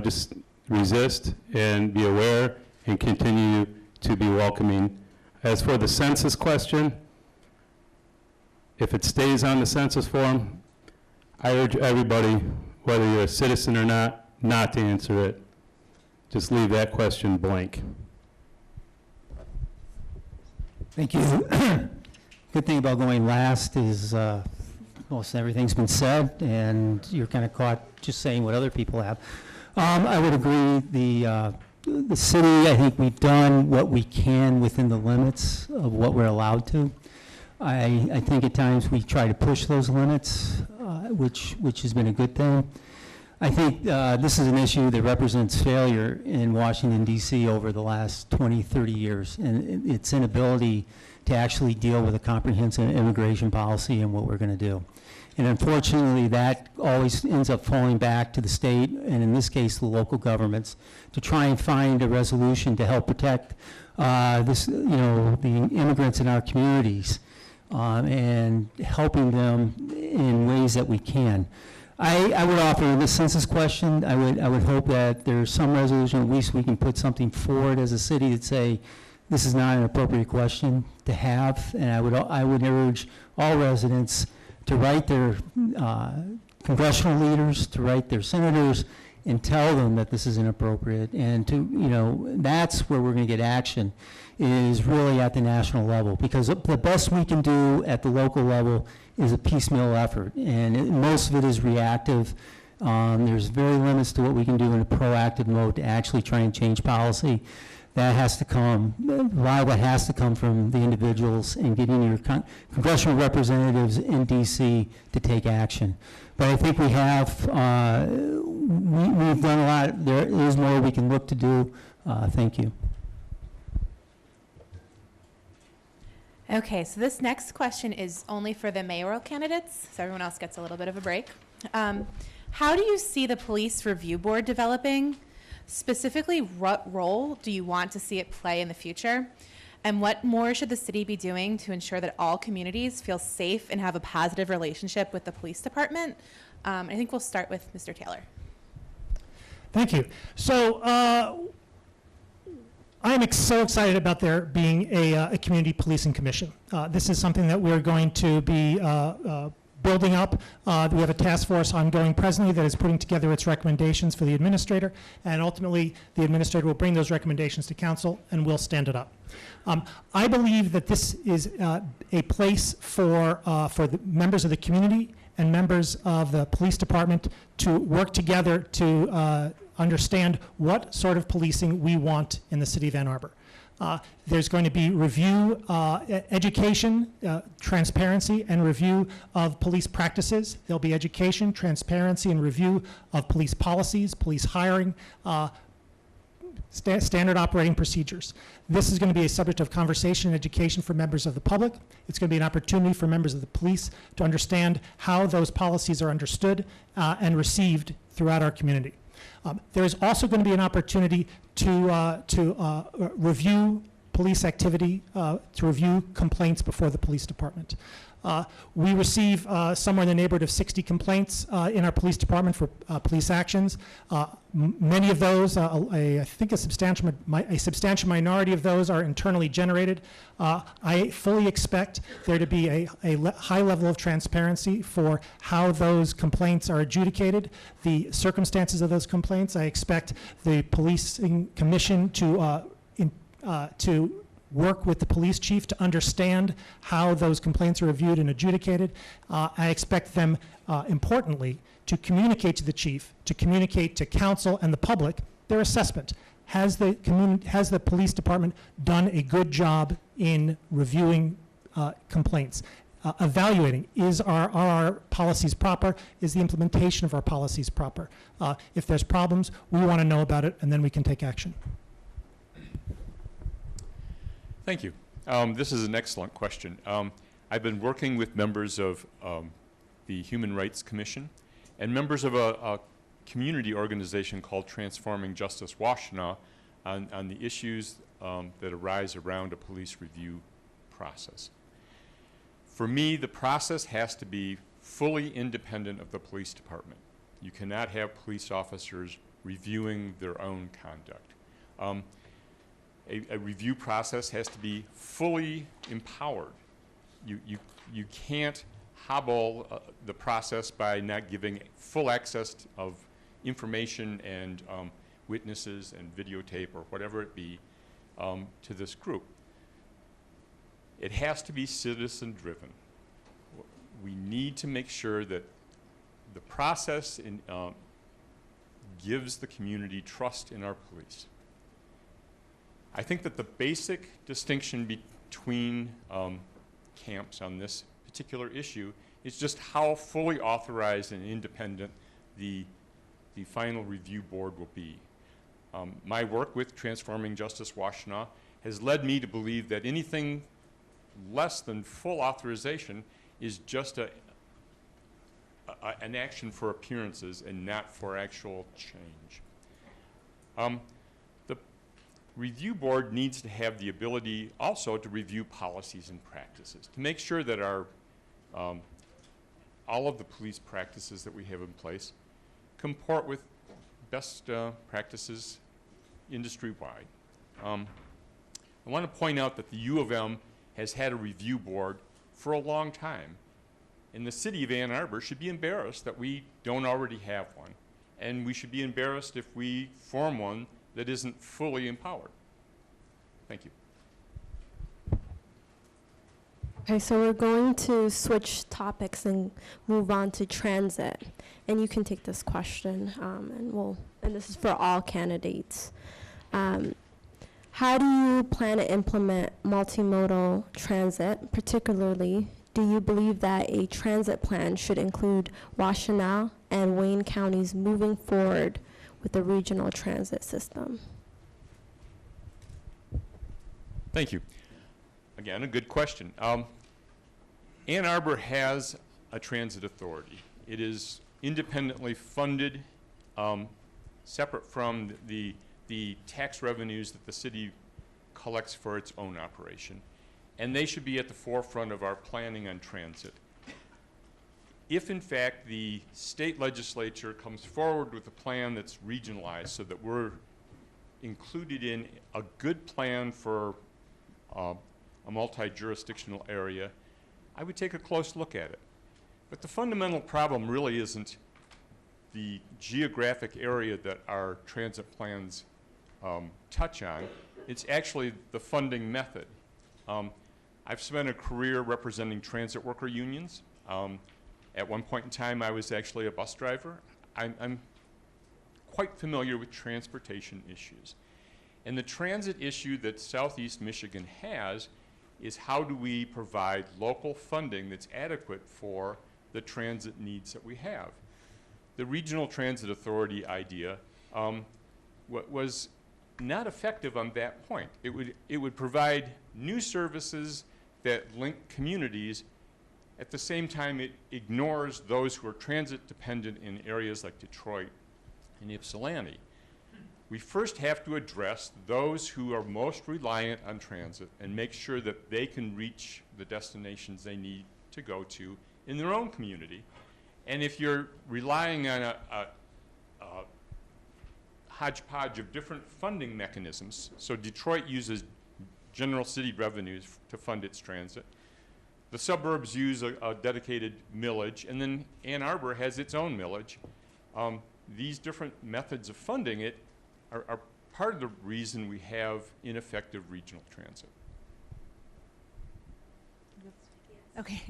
just resist and be aware and continue to be welcoming. As for the census question, if it stays on the census form, I urge everybody, whether you're a citizen or not to answer it. Just leave that question blank. Thank you. Good thing about going last is most everything's been said, and you're kind of caught just saying what other people have. I would agree. The city, I think we've done what we can within the limits of what we're allowed to. I think at times we try to push those limits, which has been a good thing. I think this is an issue that represents failure in Washington, D.C. over the last 20, 30 years, and its inability to actually deal with a comprehensive immigration policy and what we're going to do. And unfortunately, that always ends up falling back to the state, and in this case, the local governments, to try and find a resolution to help protect the immigrants in our communities, and helping them in ways that we can. I would offer this census question. I would hope that there's some resolution, at least we can put something forward as a city that say this is not an appropriate question to have, and I would urge all residents to write their congressional leaders, to write their senators, and tell them that this is inappropriate. And that's where we're going to get action, is really at the national level, because the best we can do at the local level is a piecemeal effort, and most of it is reactive. There's very limits to what we can do in a proactive mode to actually try and change policy. That has to come, a lot of that has to come from the individuals and getting your congressional representatives in D.C. to take action. But I think we have, we've done a lot. There is more we can look to do. Thank you. Okay, so this next question is only for the mayoral candidates, so everyone else gets a little bit of a break. How do you see the police review board developing? Specifically, what role do you want to see it play in the future? And what more should the city be doing to ensure that all communities feel safe and have a positive relationship with the police department? I think we'll start with Mr. Taylor. Thank you. So I'm so excited about there being a community policing commission. This is something that we're going to be building up. We have a task force ongoing presently that is putting together its recommendations for the administrator, and ultimately the administrator will bring those recommendations to council and we'll stand it up. I believe that this is a place for the members of the community and members of the police department to work together to understand what sort of policing we want in the city of Ann Arbor. There's going to be review, education, transparency, and review of police practices. There'll be education, transparency, and review of police policies, police hiring, standard operating procedures. This is going to be a subject of conversation and education for members of the public. It's going to be an opportunity for members of the police to understand how those policies are understood and received throughout our community. There is also going to be an opportunity to review police activity, to review complaints before the police department. We receive somewhere in the neighborhood of 60 complaints in our police department for police actions. Many of those, I think a substantial minority of those are internally generated. I fully expect there to be a high level of transparency for how those complaints are adjudicated, the circumstances of those complaints. I expect the policing commission to work with the police chief to understand how those complaints are reviewed and adjudicated. I expect them, importantly, to communicate to the chief, to communicate to council and the public their assessment. Has the police department done a good job in reviewing complaints? Evaluating, are our policies proper? Is the implementation of our policies proper? If there's problems, we want to know about it, and then we can take action. Thank you. This is an excellent question. I've been working with members of the Human Rights Commission and members of a community organization called Transforming Justice Washtenaw on the issues that arise around a police review process. For me, the process has to be fully independent of the police department. You cannot have police officers reviewing their own conduct. A review process has to be fully empowered. You can't hobble the process by not giving full access of information and witnesses and videotape or whatever it be to this group. It has to be citizen-driven. We need to make sure that the process gives the community trust in our police. I think that the basic distinction between camps on this particular issue is just how fully authorized and independent the final review board will be. My work with Transforming Justice Washtenaw has led me to believe that anything less than full authorization is just an action for appearances and not for actual change. The review board needs to have the ability also to review policies and practices to make sure that our all of the police practices that we have in place comport with best practices industry-wide. I want to point out that the U of M has had a review board for a long time, and the city of Ann Arbor should be embarrassed that we don't already have one, and we should be embarrassed if we form one that isn't fully empowered. Thank you. Okay, so we're going to switch topics and move on to transit. And you can take this question, and this is for all candidates. How do you plan to implement multimodal transit? Particularly, do you believe that a transit plan should include Washtenaw and Wayne counties moving forward with the regional transit system? Thank you. Again, a good question. Ann Arbor has a transit authority. It is independently funded, separate from the tax revenues that the city collects for its own operation. And they should be at the forefront of our planning on transit. If, in fact, the state legislature comes forward with a plan that's regionalized so that we're included in a good plan for a multi-jurisdictional area, I would take a close look at it. But the fundamental problem really isn't the geographic area that our transit plans touch on. It's actually the funding method. I've spent a career representing transit worker unions. At one point in time, I was actually a bus driver. I'm quite familiar with transportation issues. And the transit issue that Southeast Michigan has is how do we provide local funding that's adequate for the transit needs that we have. The Regional Transit Authority idea was not effective on that point. It would provide new services that link communities. At the same time, it ignores those who are transit dependent in areas like Detroit and Ypsilanti. We first have to address those who are most reliant on transit and make sure that they can reach the destinations they need to to go to in their own community. And if you're relying on a hodgepodge of different funding mechanisms, so Detroit uses general city revenues to fund its transit. The suburbs use a dedicated millage, and then Ann Arbor has its own millage. These different methods of funding it are part of the reason we have ineffective regional transit. Okay,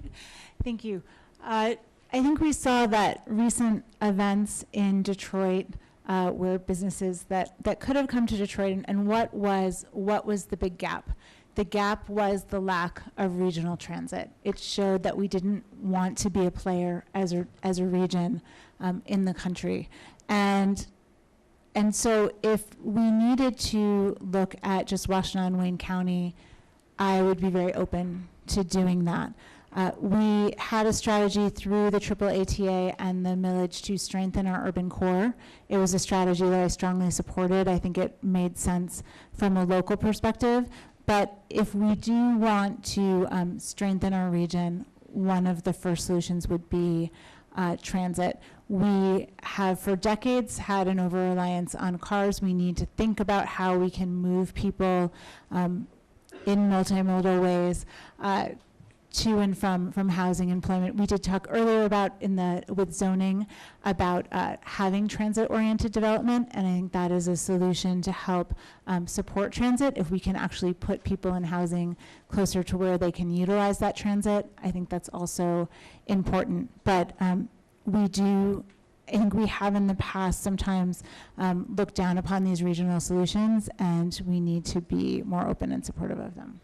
thank you. I think we saw that recent events in Detroit were businesses that could have come to Detroit, and what was the big gap? The gap was the lack of regional transit. It showed that we didn't want to be a player as a region in the country, and so if we needed to look at just Washtenaw and Wayne County, I would be very open to doing that. We had a strategy through the AAATA and the millage to strengthen our urban core. It was a strategy that I strongly supported. I think it made sense from a local perspective. But if we do want to strengthen our region, one of the first solutions would be transit. We have for decades had an over-reliance on cars. We need to think about how we can move people in multimodal ways to and from housing, employment. We did talk earlier about with zoning about having transit-oriented development, and I think that is a solution to help support transit. If we can actually put people in housing closer to where they can utilize that transit, I think that's also important. But I think we have in the past sometimes looked down upon these regional solutions, and we need to be more open and supportive of them.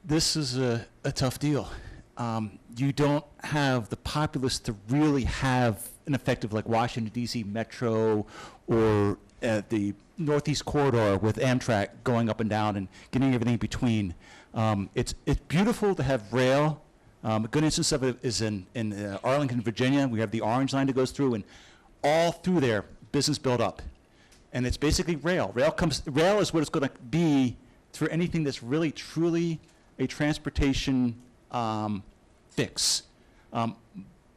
This is a tough deal. You don't have the populace to really have an effective, like Washington, D.C. Metro, or the Northeast Corridor with Amtrak going up and down and getting everything in between. It's beautiful to have rail. A good instance of it is in Arlington, Virginia. We have the Orange Line that goes through, and all through there, business built up. And it's basically rail. Rail is what it's going to be for anything that's really, truly a transportation fix.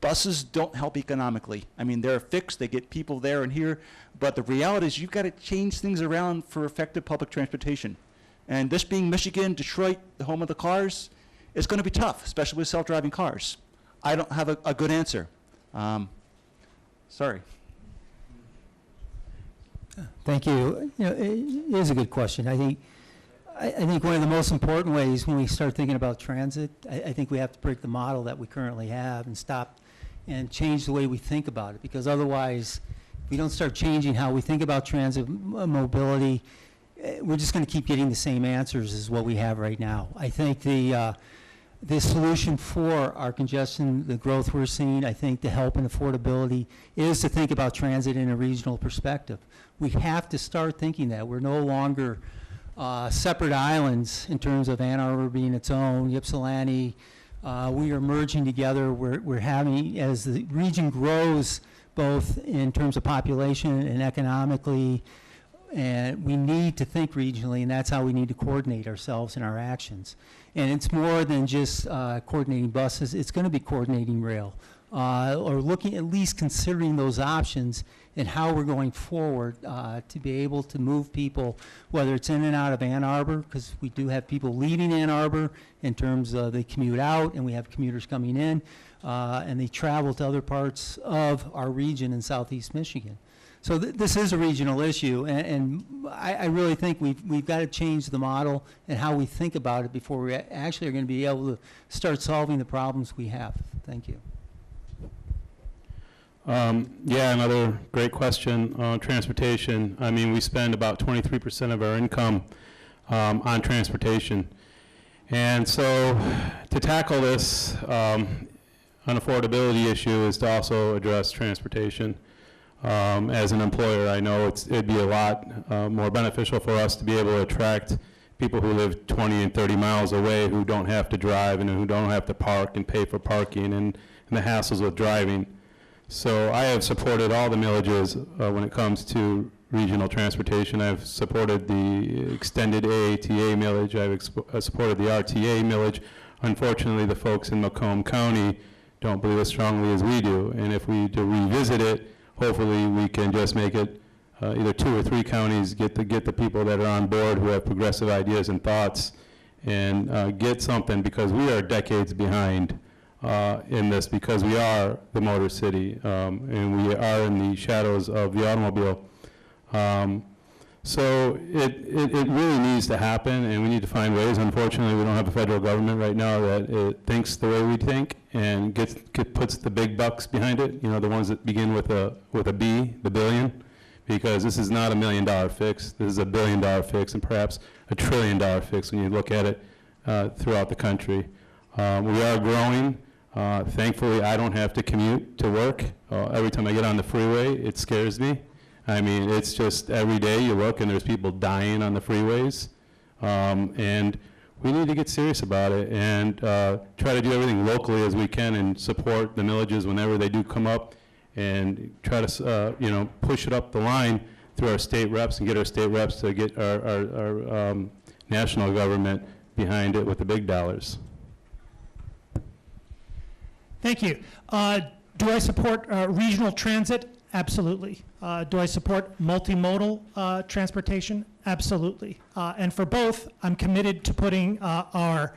Buses don't help economically. I mean, they're fixed, they get people there and here, but the reality is you've got to change things around for effective public transportation. And this being Michigan, Detroit, the home of the cars, it's going to be tough, especially with self-driving cars. I don't have a good answer. Sorry. Thank you. You know, it is a good question. I think one of the most important ways when we start thinking about transit, I think we have to break the model that we currently have and stop and change the way we think about it, because otherwise, if we don't start changing how we think about transit mobility, we're just going to keep getting the same answers as what we have right now. I think the solution for our congestion, the growth we're seeing, I think the help and affordability is to think about transit in a regional perspective. We have to start thinking that. We're no longer separate islands in terms of Ann Arbor being its own, Ypsilanti. We are merging together. We're having, as the region grows, both in terms of population and economically, and we need to think regionally, and that's how we need to coordinate ourselves and our actions. And it's more than just coordinating buses. It's going to be coordinating rail, or looking, at least considering those options and how we're going forward to be able to move people, whether it's in and out of Ann Arbor, because we do have people leaving Ann Arbor in terms of they commute out, and we have commuters coming in, and they travel to other parts of our region in southeast Michigan. So this is a regional issue, and I really think we've got to change the model and how we think about it before we actually are going to be able to start solving the problems we have. Thank you. Yeah, another great question on transportation. I mean, we spend about 23% of our income on transportation. And so to tackle this unaffordability issue is to also address transportation. As an employer, I know it'd be a lot more beneficial for us to be able to attract people who live 20 and 30 miles away who don't have to drive and who don't have to park and pay for parking and the hassles with driving. So I have supported all the millages when it comes to regional transportation. I've supported the extended AATA millage. I've supported the RTA millage Unfortunately, the folks in Macomb County don't believe as strongly as we do. And if we do revisit it, hopefully we can just make it either 2 or 3 counties get the people that are on board who have progressive ideas and thoughts and get something, because we are decades behind in this, because we are the motor city and we are in the shadows of the automobile. So it really needs to happen, and we need to find ways. Unfortunately, we don't have a federal government right now that thinks the way we think and puts the big bucks behind it. You know, the ones that begin with a B, the billion, because this is not $1 million fix. This is $1 billion fix, and perhaps $1 trillion fix when you look at it throughout the country. We are growing. Thankfully, I don't have to commute to work. Every time I get on the freeway, it scares me. I mean, it's just every day you look and there's people dying on the freeways. And we need to get serious about it and try to do everything locally as we can and support the millages whenever they do come up, and try to, you know, push it up the line through our state reps and get our state reps to get our national government behind it with the big dollars. Thank you. Do I support regional transit? Absolutely. Do I support multimodal transportation? Absolutely. And for both, I'm committed to putting our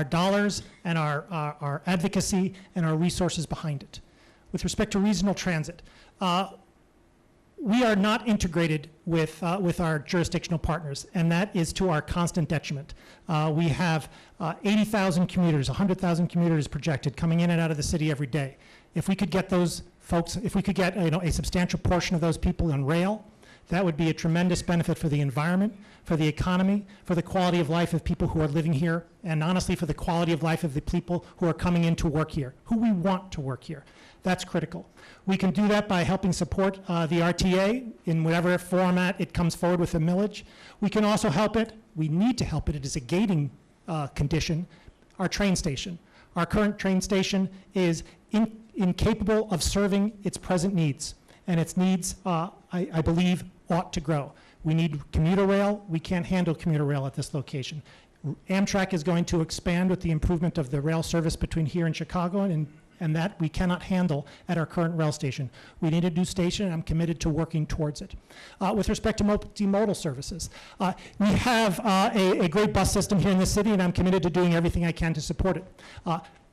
dollars and our advocacy and our resources behind it. With respect to regional transit, we are not integrated with our jurisdictional partners, and that is to our constant detriment. We have 80,000 commuters, 100,000 commuters projected coming in and out of the city every day. If we could get those folks, if we could get a substantial portion of those people on rail, that would be a tremendous benefit for the environment, for the economy, for the quality of life of people who are living here, and honestly for the quality of life of the people who are coming in to work here, who we want to work here. That's critical. We can do that by helping support the RTA in whatever format it comes forward with a millage. We can also help it, we need to help it, it is a gating condition, our train station. Our current train station is incapable of serving its present needs, and its needs, I believe, ought to grow. We need commuter rail. We can't handle commuter rail at this location. Amtrak is going to expand with the improvement of the rail service between here and Chicago, and that we cannot handle at our current rail station. We need a new station, and I'm committed to working towards it. With respect to multimodal services, we have a great bus system here in the city, and I'm committed to doing everything I can to support it.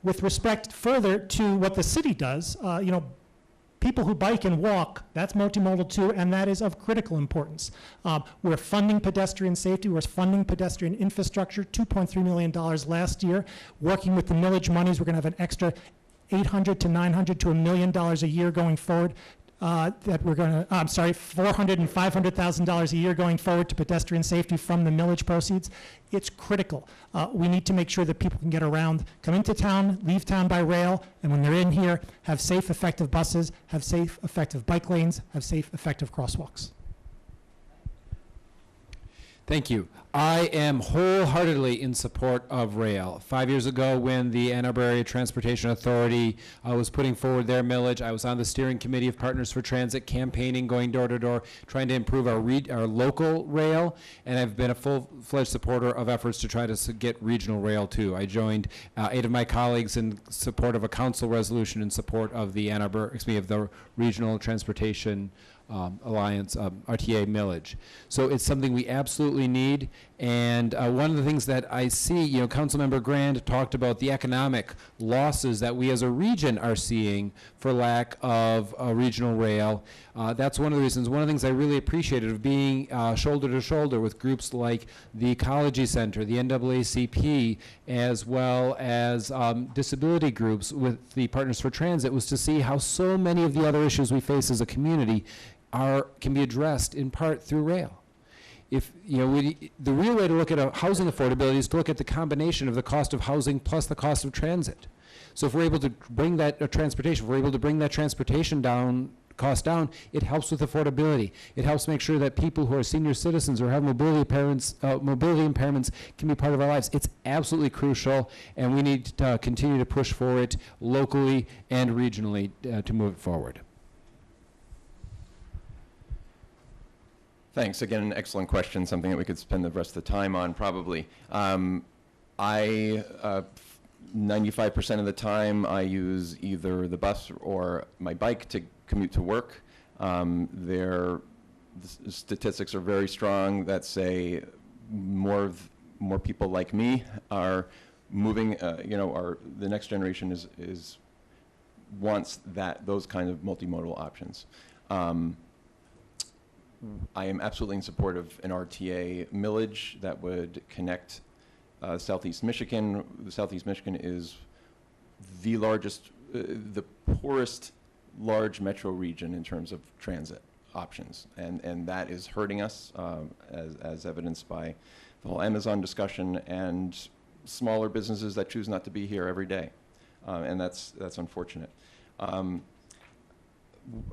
With respect further to what the city does, you know, people who bike and walk, that's multimodal too, and that is of critical importance. We're funding pedestrian safety, we're funding pedestrian infrastructure, $2.3 million last year. Working with the millage monies, we're gonna have an extra $800 to $900 to $1 million a year going forward. That we're going to, $400,000 and $500,000 a year going forward to pedestrian safety from the millage proceeds. It's critical. We need to make sure that people can get around, come into town, leave town by rail, and when they're in here, have safe, effective buses, have safe, effective bike lanes, have safe, effective crosswalks. Thank you. I am wholeheartedly in support of rail. 5 years ago, when the Ann Arbor Area Transportation Authority was putting forward their millage, I was on the steering committee of Partners for Transit, campaigning, going door to door, trying to improve our local rail, and I've been a full-fledged supporter of efforts to try to get regional rail too. I joined 8 of my colleagues in support of a council resolution in support of the of the Regional Transportation Alliance, RTA millage. So it's something we absolutely need. And one of the things that I see, you know, Councilmember Grand talked about the economic losses that we as a region are seeing for lack of regional rail. That's one of the reasons, one of the things I really appreciated of being shoulder to shoulder with groups like the Ecology Center, the NAACP, as well as disability groups with the Partners for Transit, was to see how so many of the other issues we face as a community can be addressed in part through rail. If, you know, the real way to look at housing affordability is to look at the combination of the cost of housing plus the cost of transit. So if we're able to bring that transportation, if we're able to bring that transportation cost down, it helps with affordability. It helps make sure that people who are senior citizens or have mobility impairments can be part of our lives. It's absolutely crucial, and we need to continue to push for it locally and regionally to move it forward. Thanks. Again, an excellent question, something that we could spend the rest of the time on probably. I 95% of the time, I use either the bus or my bike to commute to work. The statistics are very strong that say more people like me are moving. The next generation wants those kind of multimodal options. I am absolutely in support of an RTA millage that would connect Southeast Michigan. Southeast Michigan is the largest, the poorest large metro region in terms of transit options, and that is hurting us, as evidenced by the whole Amazon discussion and smaller businesses that choose not to be here every day, and that's unfortunate.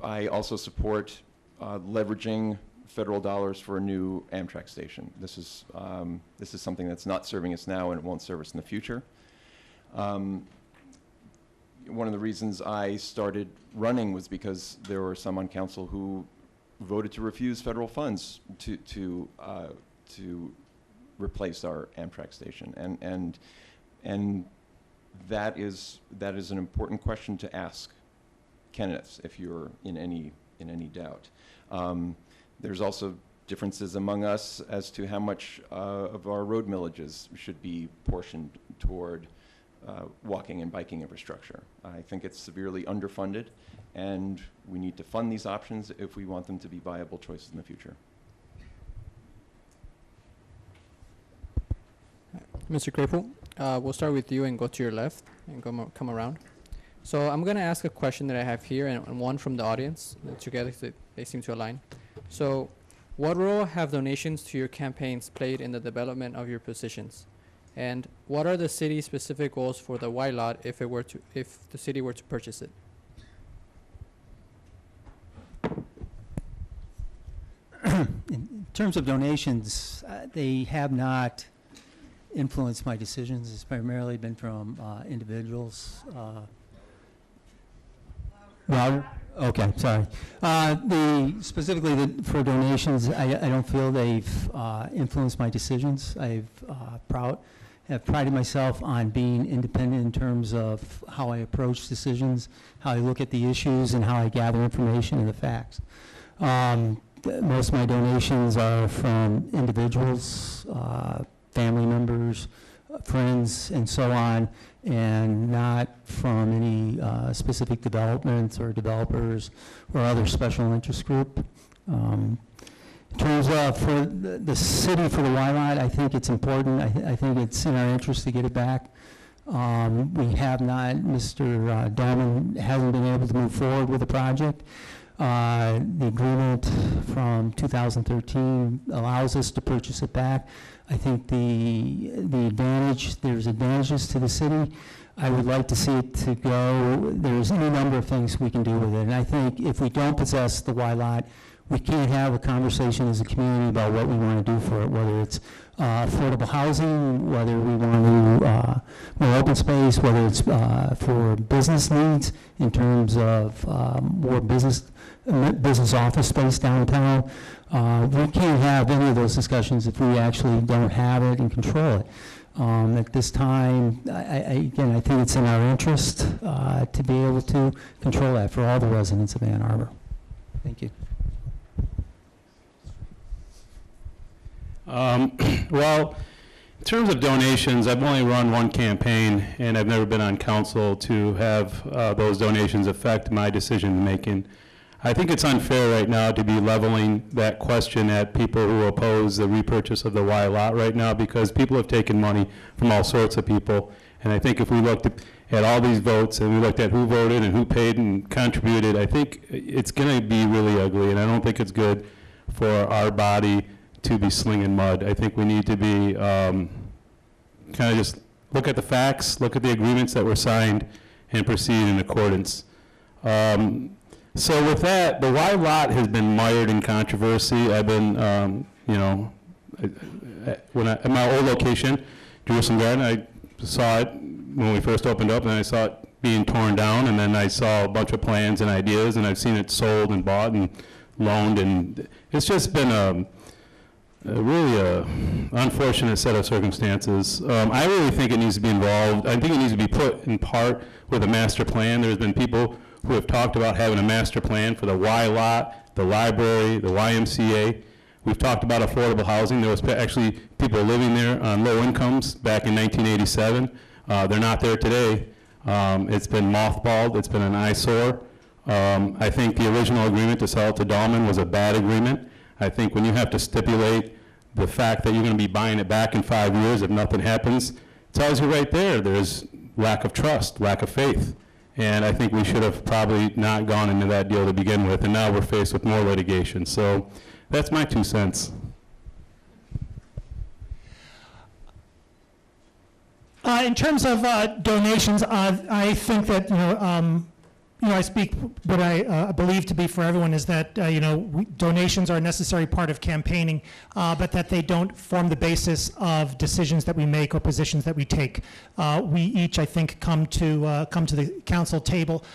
I also support leveraging federal dollars for a new Amtrak station. This is something that's not serving us now, and it won't serve us in the future. One of the reasons I started running was because there were some on council who voted to refuse federal funds to replace our Amtrak station, and that is an important question to ask candidates if you're in any doubt. There's also differences among us as to how much of our road millages should be portioned toward walking and biking infrastructure. I think it's severely underfunded, and we need to fund these options if we want them to be viable choices in the future. Mr. Crapel, we'll start with you and go to your left and come around. So I'm going to ask a question that I have here and one from the audience. Together they seem to align. So what role have donations to your campaigns played in the development of your positions? And what are the city's specific goals for the Y lot if the city were to purchase it? In terms of donations, they have not influenced my decisions. It's primarily been from individuals. Well, okay, sorry. Specifically for donations, I don't feel they've influenced my decisions. Have prided myself on being independent in terms of how I approach decisions, how I look at the issues, and how I gather information and the facts. Most of my donations are from individuals, family members, friends, and so on, and not from any specific developments or developers or other special interest group. In terms of for the city, for the Y lot, I think it's important. I think it's in our interest to get it back. We have not, Mr. Dahlman hasn't been able to move forward with the project. The agreement from 2013 allows us to purchase it back. I think there's advantages to the city. I would like to see it to go. There's any number of things we can do with it. And I think if we don't possess the Y lot, we can't have a conversation as a community about what we want to do for it, whether it's affordable housing, whether we want to more open space, whether it's for business needs in terms of more business office space downtown. We can't have any of those discussions if we actually don't have it and control it. At this time, I think it's in our interest to be able to control that for all the residents of Ann Arbor. Thank you. Well, in terms of donations, I've only run one campaign, and I've never been on council to have those donations affect my decision making. I think it's unfair right now to be leveling that question at people who oppose the repurchase of the Y lot right now, because people have taken money from all sorts of people. And I think if we looked at all these votes and we looked at who voted and who paid and contributed, I think it's going to be really ugly, and I don't think it's good for our body to be slinging mud. I think we need to be kind of just look at the facts, look at the agreements that were signed, and proceed in accordance. So with that, the Y lot has been mired in controversy. I've been, at my old location, Jerusalem Garden, I saw it when we first opened up, and I saw it being torn down, and then I saw a bunch of plans and ideas, and I've seen it sold and bought and loaned, and it's just been really unfortunate set of circumstances. I really think it needs to be involved. I think it needs to be put in part with a master plan. There's been people who have talked about having a master plan for the Y lot, the library, the YMCA. We've talked about affordable housing. There was actually people living there on low incomes back in 1987. They're not there today. It's been mothballed. It's been an eyesore. I think the original agreement to sell it to Dahlman was a bad agreement. I think when you have to stipulate the fact that you're going to be buying it back in 5 years if nothing happens, it tells you right there there's lack of trust, lack of faith. And I think we should have probably not gone into that deal to begin with, and now we're faced with more litigation. So that's my 2 cents. In terms of donations, I think that, I speak what I believe to be for everyone is that, donations are a necessary part of campaigning, but that they don't form the basis of decisions that we make or positions that we take. We each, I think, come to the council table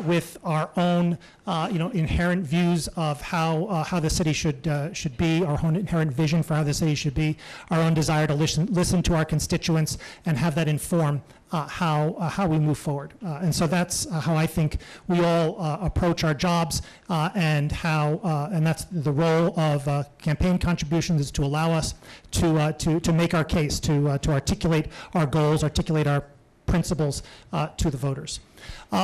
with our own, inherent views of how the city should be, our own inherent vision for how the city should be, our own desire to listen to our constituents and have that inform how we move forward. And so that's how I think we all approach our jobs, and that's the role of campaign contributions, is to allow us to make our case, to articulate our goals, articulate our principles to the voters.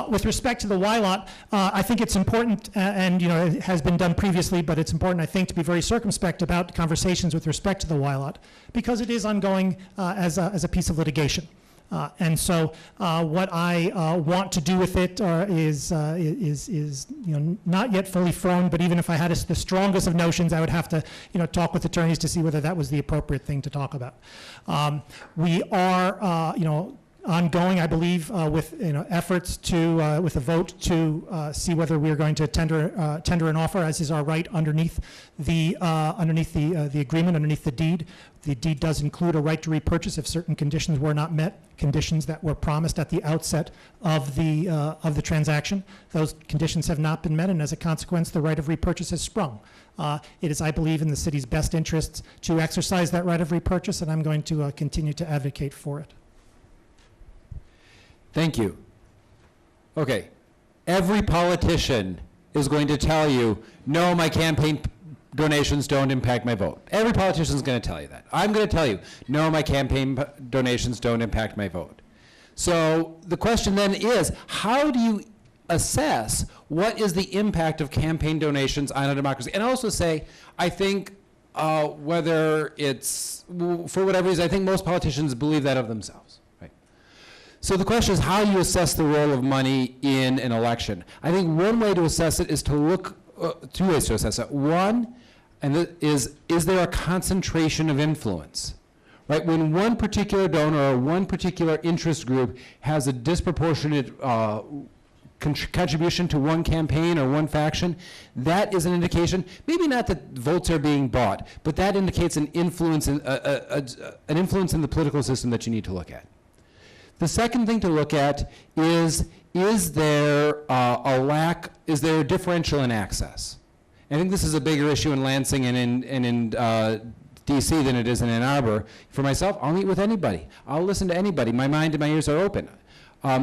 With respect to the Y lot, I think it's important, and it has been done previously, but it's important, I think, to be very circumspect about conversations with respect to the Y lot, because it is ongoing as a piece of litigation. And so what I want to do with it is not yet fully formed, but even if I had the strongest of notions, I would have to talk with attorneys to see whether that was the appropriate thing to talk about. We are ongoing, I believe, with efforts to with a vote to see whether we are going to tender an offer, as is our right underneath the agreement, underneath the deed. The deed does include a right to repurchase if certain conditions were not met, conditions that were promised at the outset of the transaction. Those conditions have not been met, and as a consequence, the right of repurchase has sprung. It is, I believe, in the city's best interests to exercise that right of repurchase, and I'm going to continue to advocate for it. Thank you. Okay. Every politician is going to tell you, no, my campaign donations don't impact my vote. Every politician is going to tell you that. I'm going to tell you, no, my campaign donations don't impact my vote. So the question then is, how do you assess what is the impact of campaign donations on a democracy? And also say, I think whether it's, for whatever reason, I think most politicians believe that of themselves. So the question is, how do you assess the role of money in an election? I think one way to assess it is to look, 2 ways to assess it. One, is there a concentration of influence? Right? When one particular donor or one particular interest group has a disproportionate contribution to one campaign or one faction, that is an indication, maybe not that votes are being bought, but that indicates an influence in the political system that you need to look at. The second thing to look at is there a differential in access? I think this is a bigger issue in Lansing and in DC than it is in Ann Arbor. For myself, I'll meet with anybody. I'll listen to anybody. My mind and my ears are open.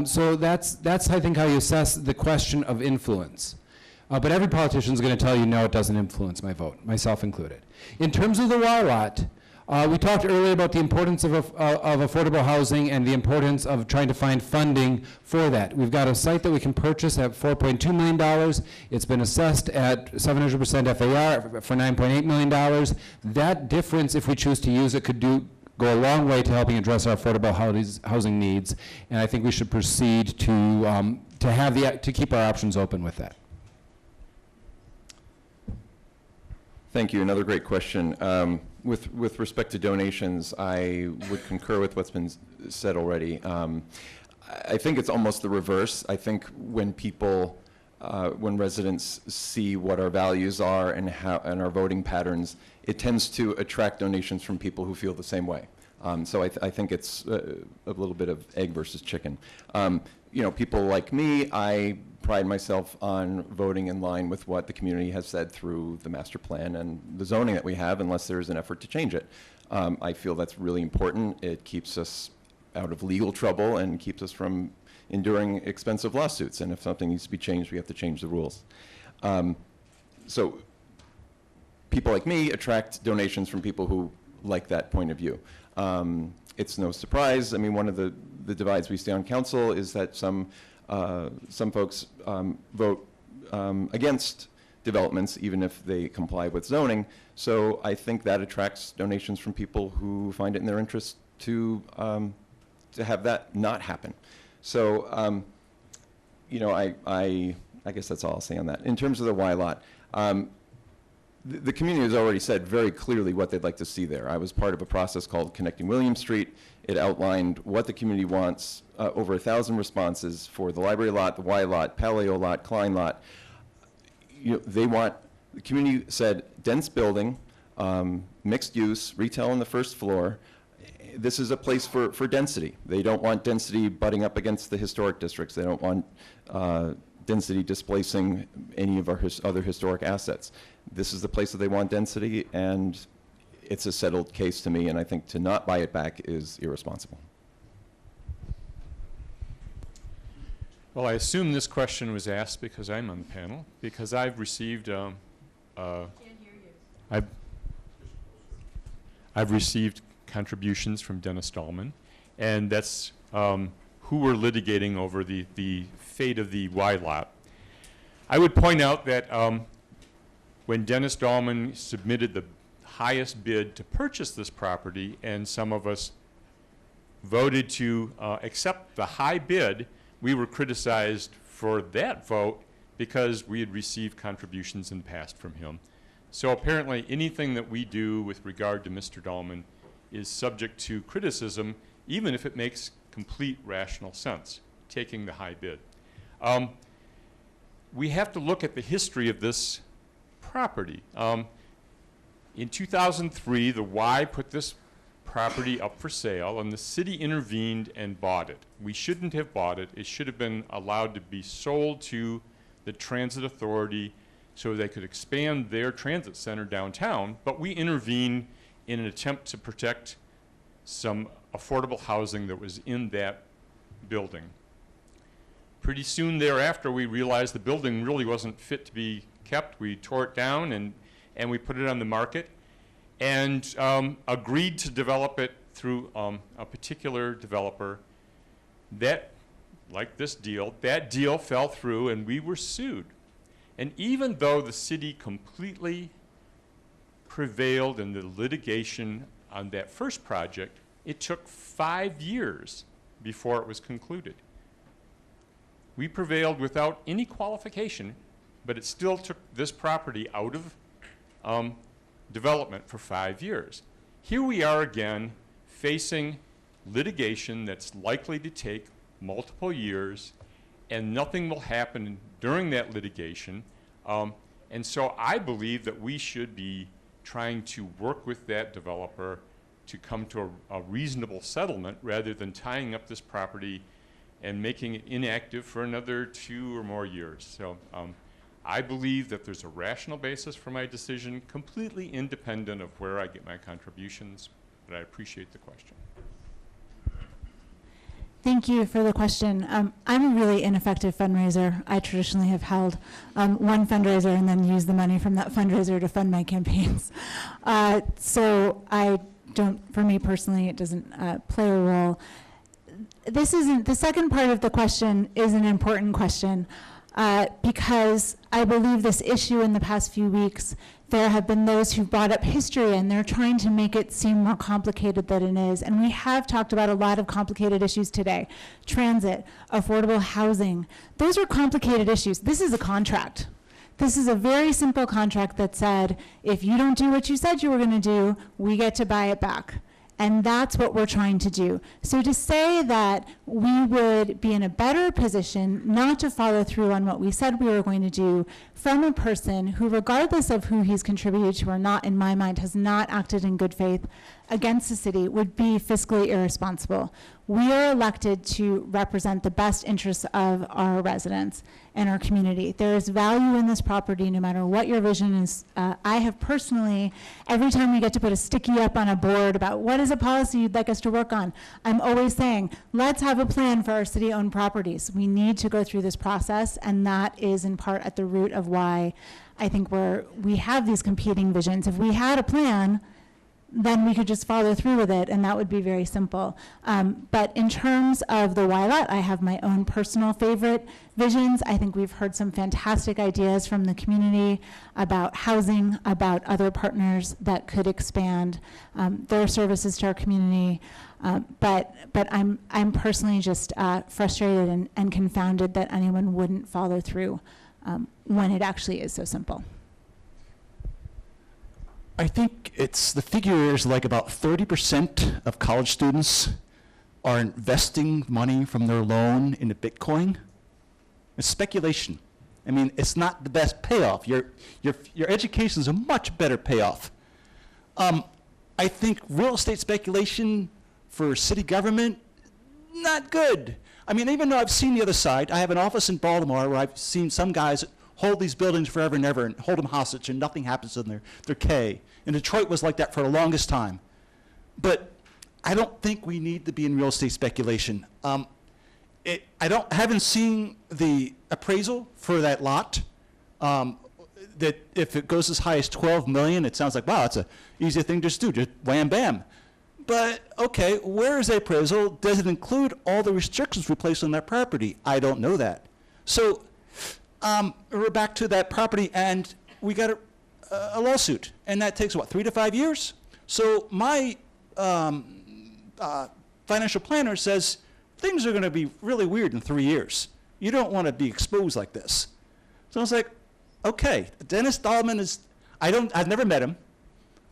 So that's I think how you assess the question of influence. But every politician is going to tell you, no, it doesn't influence my vote, myself included. In terms of the Y lot, we talked earlier about the importance of affordable housing and the importance of trying to find funding for that. We've got a site that we can purchase at $4.2 million. It's been assessed at 700% FAR for $9.8 million. That difference, if we choose to use it, could go a long way to helping address our affordable housing needs. And I think we should proceed to keep our options open with that. Thank you. Another great question. With respect to donations, I would concur with what's been said already. I think it's almost the reverse. I think when residents see what our values are and our voting patterns, it tends to attract donations from people who feel the same way. So I think it's a little bit of egg versus chicken. People like me, I pride myself on voting in line with what the community has said through the master plan and the zoning that we have, unless there's an effort to change it. I feel that's really important. It keeps us out of legal trouble and keeps us from enduring expensive lawsuits. And if something needs to be changed, we have to change the rules. So people like me attract donations from people who like that point of view. It's no surprise. I mean, one of the divides we see on council is that some folks vote against developments, even if they comply with zoning. So I think that attracts donations from people who find it in their interest to have that not happen. So, I guess that's all I'll say on that. In terms of the Y lot, the community has already said very clearly what they'd like to see there. I was part of a process called Connecting William Street. It outlined what the community wants, over 1,000 responses for the library lot, the Y lot, Paleo lot, Klein lot. The community said dense building, mixed use, retail on the first floor. This is a place for density. They don't want density butting up against the historic districts. They don't want density displacing any of our other historic assets. This is the place that they want density, and it's a settled case to me, and I think to not buy it back is irresponsible. Well, I assume this question was asked because I'm on the panel, because I've received I've received contributions from Dennis Dahlman, and that's who we're litigating over the fate of the Y lot. I would point out that when Dennis Dahlman submitted the highest bid to purchase this property, and some of us voted to accept the high bid, we were criticized for that vote because we had received contributions in the past from him. So apparently anything that we do with regard to Mr. Dahlman is subject to criticism, even if it makes complete rational sense, taking the high bid. We have to look at the history of this property. In 2003, the Y put this property up for sale, and the city intervened and bought it. We shouldn't have bought it. It should have been allowed to be sold to the transit authority so they could expand their transit center downtown, but we intervened in an attempt to protect some affordable housing that was in that building. Pretty soon thereafter, we realized the building really wasn't fit to be kept. We tore it down and we put it on the market and agreed to develop it through a particular developer. That, like this deal, that deal fell through and we were sued. And even though the city completely prevailed in the litigation on that first project, it took 5 years before it was concluded. We prevailed without any qualification, but it still took this property out of development for 5 years. Here we are again facing litigation that's likely to take multiple years, and nothing will happen during that litigation. And so I believe that we should be trying to work with that developer to come to a reasonable settlement rather than tying up this property and making it inactive for another 2 or more years. So I believe that there's a rational basis for my decision, completely independent of where I get my contributions, but I appreciate the question. Thank you for the question. I'm a really ineffective fundraiser. I traditionally have held one fundraiser and then used the money from that fundraiser to fund my campaigns. So I don't, for me personally, it doesn't play a role. This isn't, the second part of the question is an important question because I believe this issue in the past few weeks, there have been those who've brought up history and they're trying to make it seem more complicated than it is. And we have talked about a lot of complicated issues today. Transit, affordable housing, those are complicated issues. This is a contract. This is a very simple contract that said, if you don't do what you said you were going to do, we get to buy it back. And that's what we're trying to do. So to say that we would be in a better position not to follow through on what we said we were going to do from a person who, regardless of who he's contributed to or not, in my mind, has not acted in good faith, against the city would be fiscally irresponsible. We are elected to represent the best interests of our residents and our community. There is value in this property no matter what your vision is. I have personally, every time we get to put a sticky up on a board about what is a policy you'd like us to work on, I'm always saying, let's have a plan for our city-owned properties. We need to go through this process, and that is in part at the root of why I think we have these competing visions. If we had a plan, then we could just follow through with it, and that would be very simple. But in terms of the Wylot, I have my own personal favorite visions. I think we've heard some fantastic ideas from the community about housing, about other partners that could expand their services to our community. But I'm personally just frustrated and confounded that anyone wouldn't follow through when it actually is so simple. I think the figure is like about 30% of college students are investing money from their loan into Bitcoin. It's speculation. I mean, it's not the best payoff. Your education is a much better payoff. I think real estate speculation for city government, not good. I mean, even though I've seen the other side, I have an office in Baltimore where I've seen some guys hold these buildings forever and ever and hold them hostage and nothing happens to them. They're decay. And Detroit was like that for the longest time. But I don't think we need to be in real estate speculation. I haven't seen the appraisal for that lot. That if it goes as high as 12 million, it sounds like, wow, that's an easy thing to just do, just wham, bam. But, okay, where is the appraisal? Does it include all the restrictions we place on that property? I don't know that. So we're back to that property, and we got a lawsuit, and that takes, what, 3 to 5 years? So my financial planner says things are going to be really weird in 3 years. You don't want to be exposed like this. So I was like, okay, Dennis Dahlman is, I've never met him,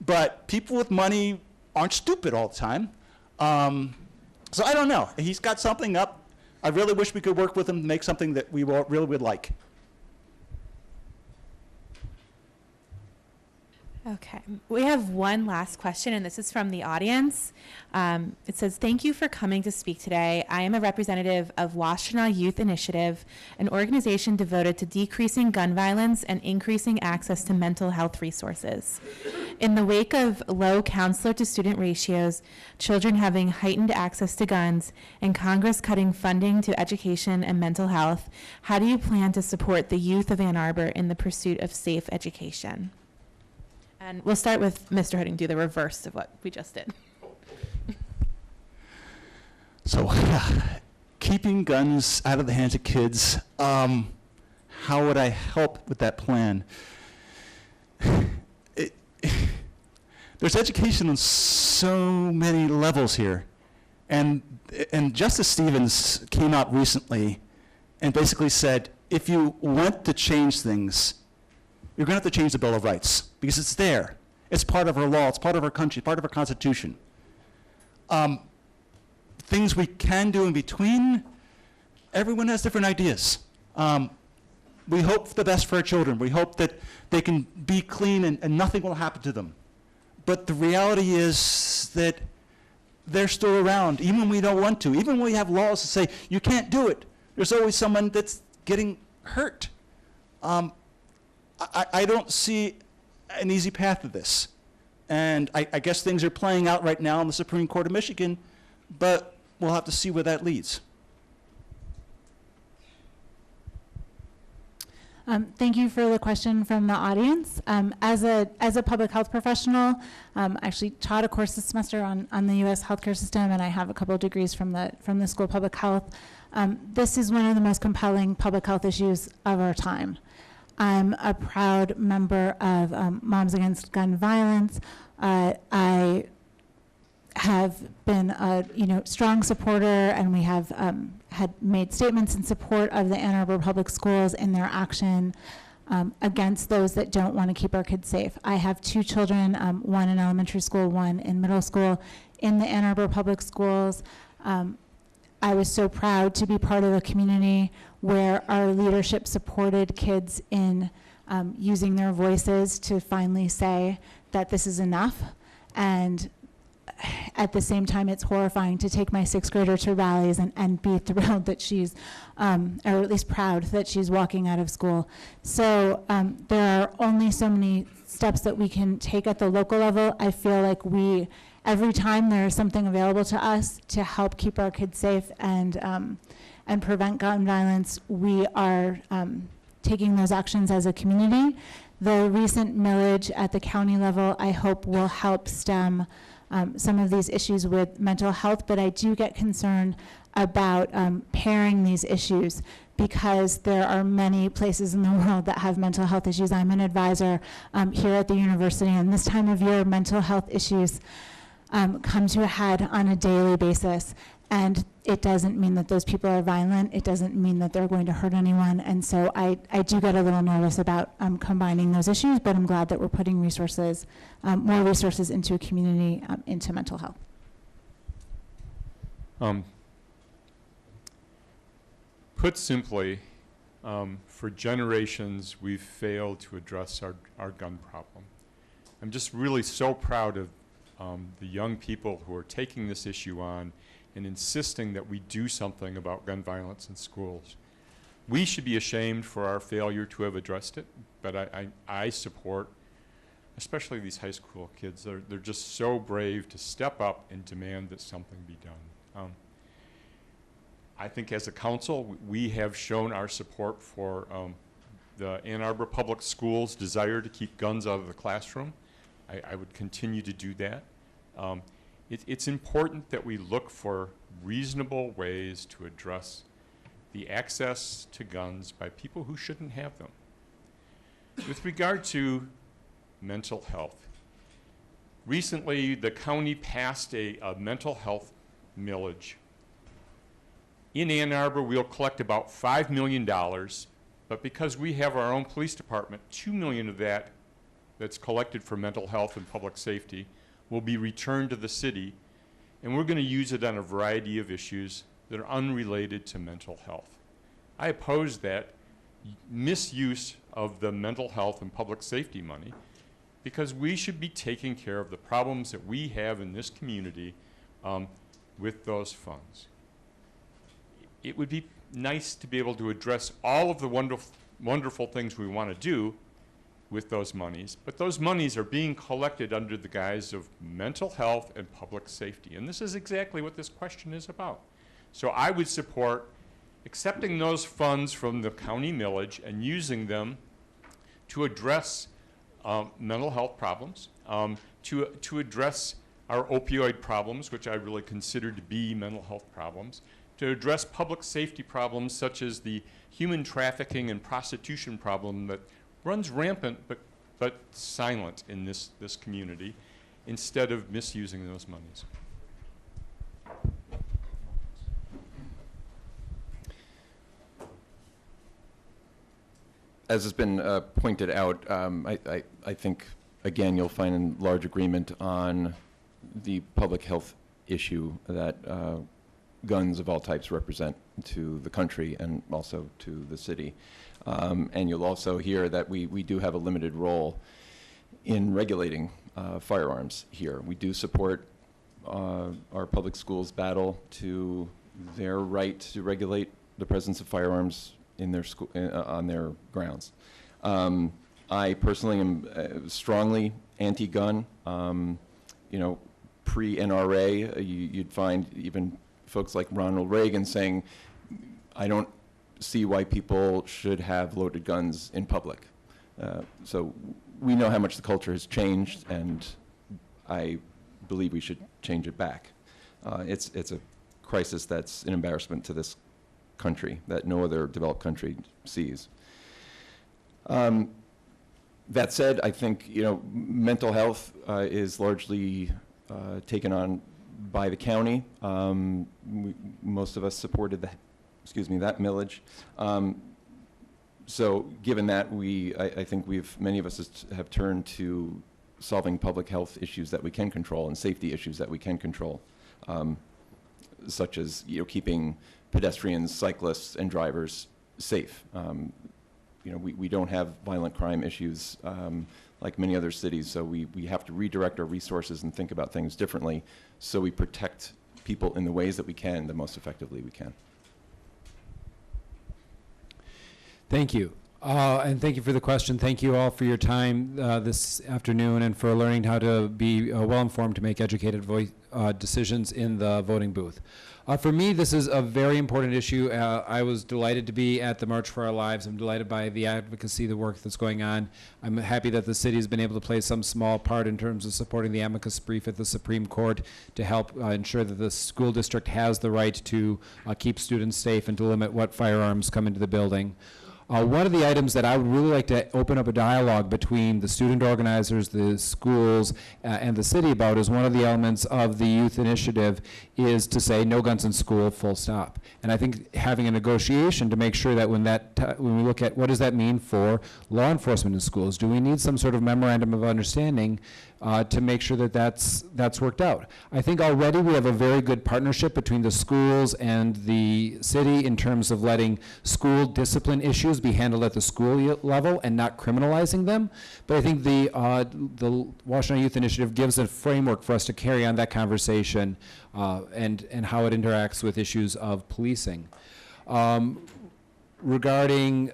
but people with money aren't stupid all the time. So I don't know. He's got something up. I really wish we could work with him to make something that we really would like. Okay, we have one last question, and this is from the audience. It says, thank you for coming to speak today. I am a representative of Washtenaw Youth Initiative, an organization devoted to decreasing gun violence and increasing access to mental health resources. In the wake of low counselor-to-student ratios, children having heightened access to guns, and Congress cutting funding to education and mental health, how do you plan to support the youth of Ann Arbor in the pursuit of safe education? And we'll start with Mr. Hood and do the reverse of what we just did. So, keeping guns out of the hands of kids, how would I help with that plan? There's education on so many levels here. And Justice Stevens came out recently and basically said, if you want to change things, you're going to have to change the Bill of Rights because it's there. It's part of our law. It's part of our country, part of our Constitution. Things we can do in between, everyone has different ideas. We hope for the best for our children. We hope that they can be clean and nothing will happen to them. But the reality is that they're still around, even when we don't want to. Even when we have laws that say, you can't do it, there's always someone that's getting hurt. I don't see an easy path to this. And I guess things are playing out right now in the Supreme Court of Michigan, but we'll have to see where that leads. Thank you for the question from the audience. As a public health professional, I actually taught a course this semester on the U.S. healthcare system, and I have a couple of degrees from the School of Public Health. This is one of the most compelling public health issues of our time. I'm a proud member of Moms Against Gun Violence. I have been a strong supporter, and we have had made statements in support of the Ann Arbor Public Schools in their action against those that don't want to keep our kids safe. I have 2 children, one in elementary school, one in middle school, in the Ann Arbor Public Schools. I was so proud to be part of a community where our leadership supported kids in using their voices to finally say that this is enough. And at the same time, it's horrifying to take my 6th grader to rallies and be thrilled that she's, or at least proud that she's walking out of school. So there are only so many steps that we can take at the local level. I feel like every time there's something available to us to help keep our kids safe and prevent gun violence, we are taking those actions as a community. The recent millage at the county level, I hope, will help stem some of these issues with mental health, but I do get concerned about pairing these issues because there are many places in the world that have mental health issues. I'm an advisor here at the university, and this time of year, mental health issues come to a head on a daily basis. And it doesn't mean that those people are violent. It doesn't mean that they're going to hurt anyone. And so I do get a little nervous about combining those issues, but I'm glad that we're putting resources, more resources into a community, into mental health. Put simply, for generations, we've failed to address our gun problem. I'm just really so proud of the young people who are taking this issue on and insisting that we do something about gun violence in schools. We should be ashamed for our failure to have addressed it, but I support, especially these high school kids. They're just so brave to step up and demand that something be done. I think as a council, we have shown our support for the Ann Arbor Public Schools' desire to keep guns out of the classroom. I would continue to do that. It's important that we look for reasonable ways to address the access to guns by people who shouldn't have them. With regard to mental health, recently the county passed a mental health millage. In Ann Arbor, we'll collect about $5 million, but because we have our own police department, $2 million of that's collected for mental health and public safety will be returned to the city, and we're going to use it on a variety of issues that are unrelated to mental health. I oppose that misuse of the mental health and public safety money because we should be taking care of the problems that we have in this community with those funds. It would be nice to be able to address all of the wonderful things we want to do with those monies, but those monies are being collected under the guise of mental health and public safety, and this is exactly what this question is about. So I would support accepting those funds from the county millage and using them to address mental health problems, to address our opioid problems, which I really consider to be mental health problems, to address public safety problems such as the human trafficking and prostitution problem that runs rampant but silent in this community, instead of misusing those monies. As has been pointed out, I think, again, you'll find in large agreement on the public health issue that guns of all types represent to the country and also to the city. And you'll also hear that we do have a limited role in regulating firearms here. We do support our public schools' battle to their right to regulate the presence of firearms in their school, on their grounds. I personally am strongly anti-gun. You know, pre-NRA, you'd find even folks like Ronald Reagan saying, I don't see why people should have loaded guns in public. So we know how much the culture has changed, and I believe we should change it back. It's a crisis that's an embarrassment to this country that no other developed country sees. That said, I think, you know, mental health is largely taken on by the county. Most of us supported that millage. So given that, I think many of us have turned to solving public health issues that we can control and safety issues that we can control, such as, you know, keeping pedestrians, cyclists, and drivers safe. You know, we don't have violent crime issues like many other cities. So we have to redirect our resources and think about things differently so we protect people in the ways that we can, the most effectively we can. Thank you. And thank you for the question. Thank you all for your time this afternoon and for learning how to be well-informed to make educated decisions in the voting booth. For me, this is a very important issue. I was delighted to be at the March for Our Lives. I'm delighted by the advocacy, the work that's going on. I'm happy that the city has been able to play some small part in terms of supporting the amicus brief at the Supreme Court to help ensure that the school district has the right to keep students safe and to limit what firearms come into the building. One of the items that I would really like to open up a dialogue between the student organizers, the schools, and the city about is one of the elements of the youth initiative is to say no guns in school, full stop. And I think having a negotiation to make sure that when we look at what does that mean for law enforcement in schools, do we need some sort of memorandum of understanding to make sure that that's worked out. I think already we have a very good partnership between the schools and the city in terms of letting school discipline issues be handled at the school level and not criminalizing them. But I think the Washington Youth Initiative gives a framework for us to carry on that conversation and how it interacts with issues of policing. Regarding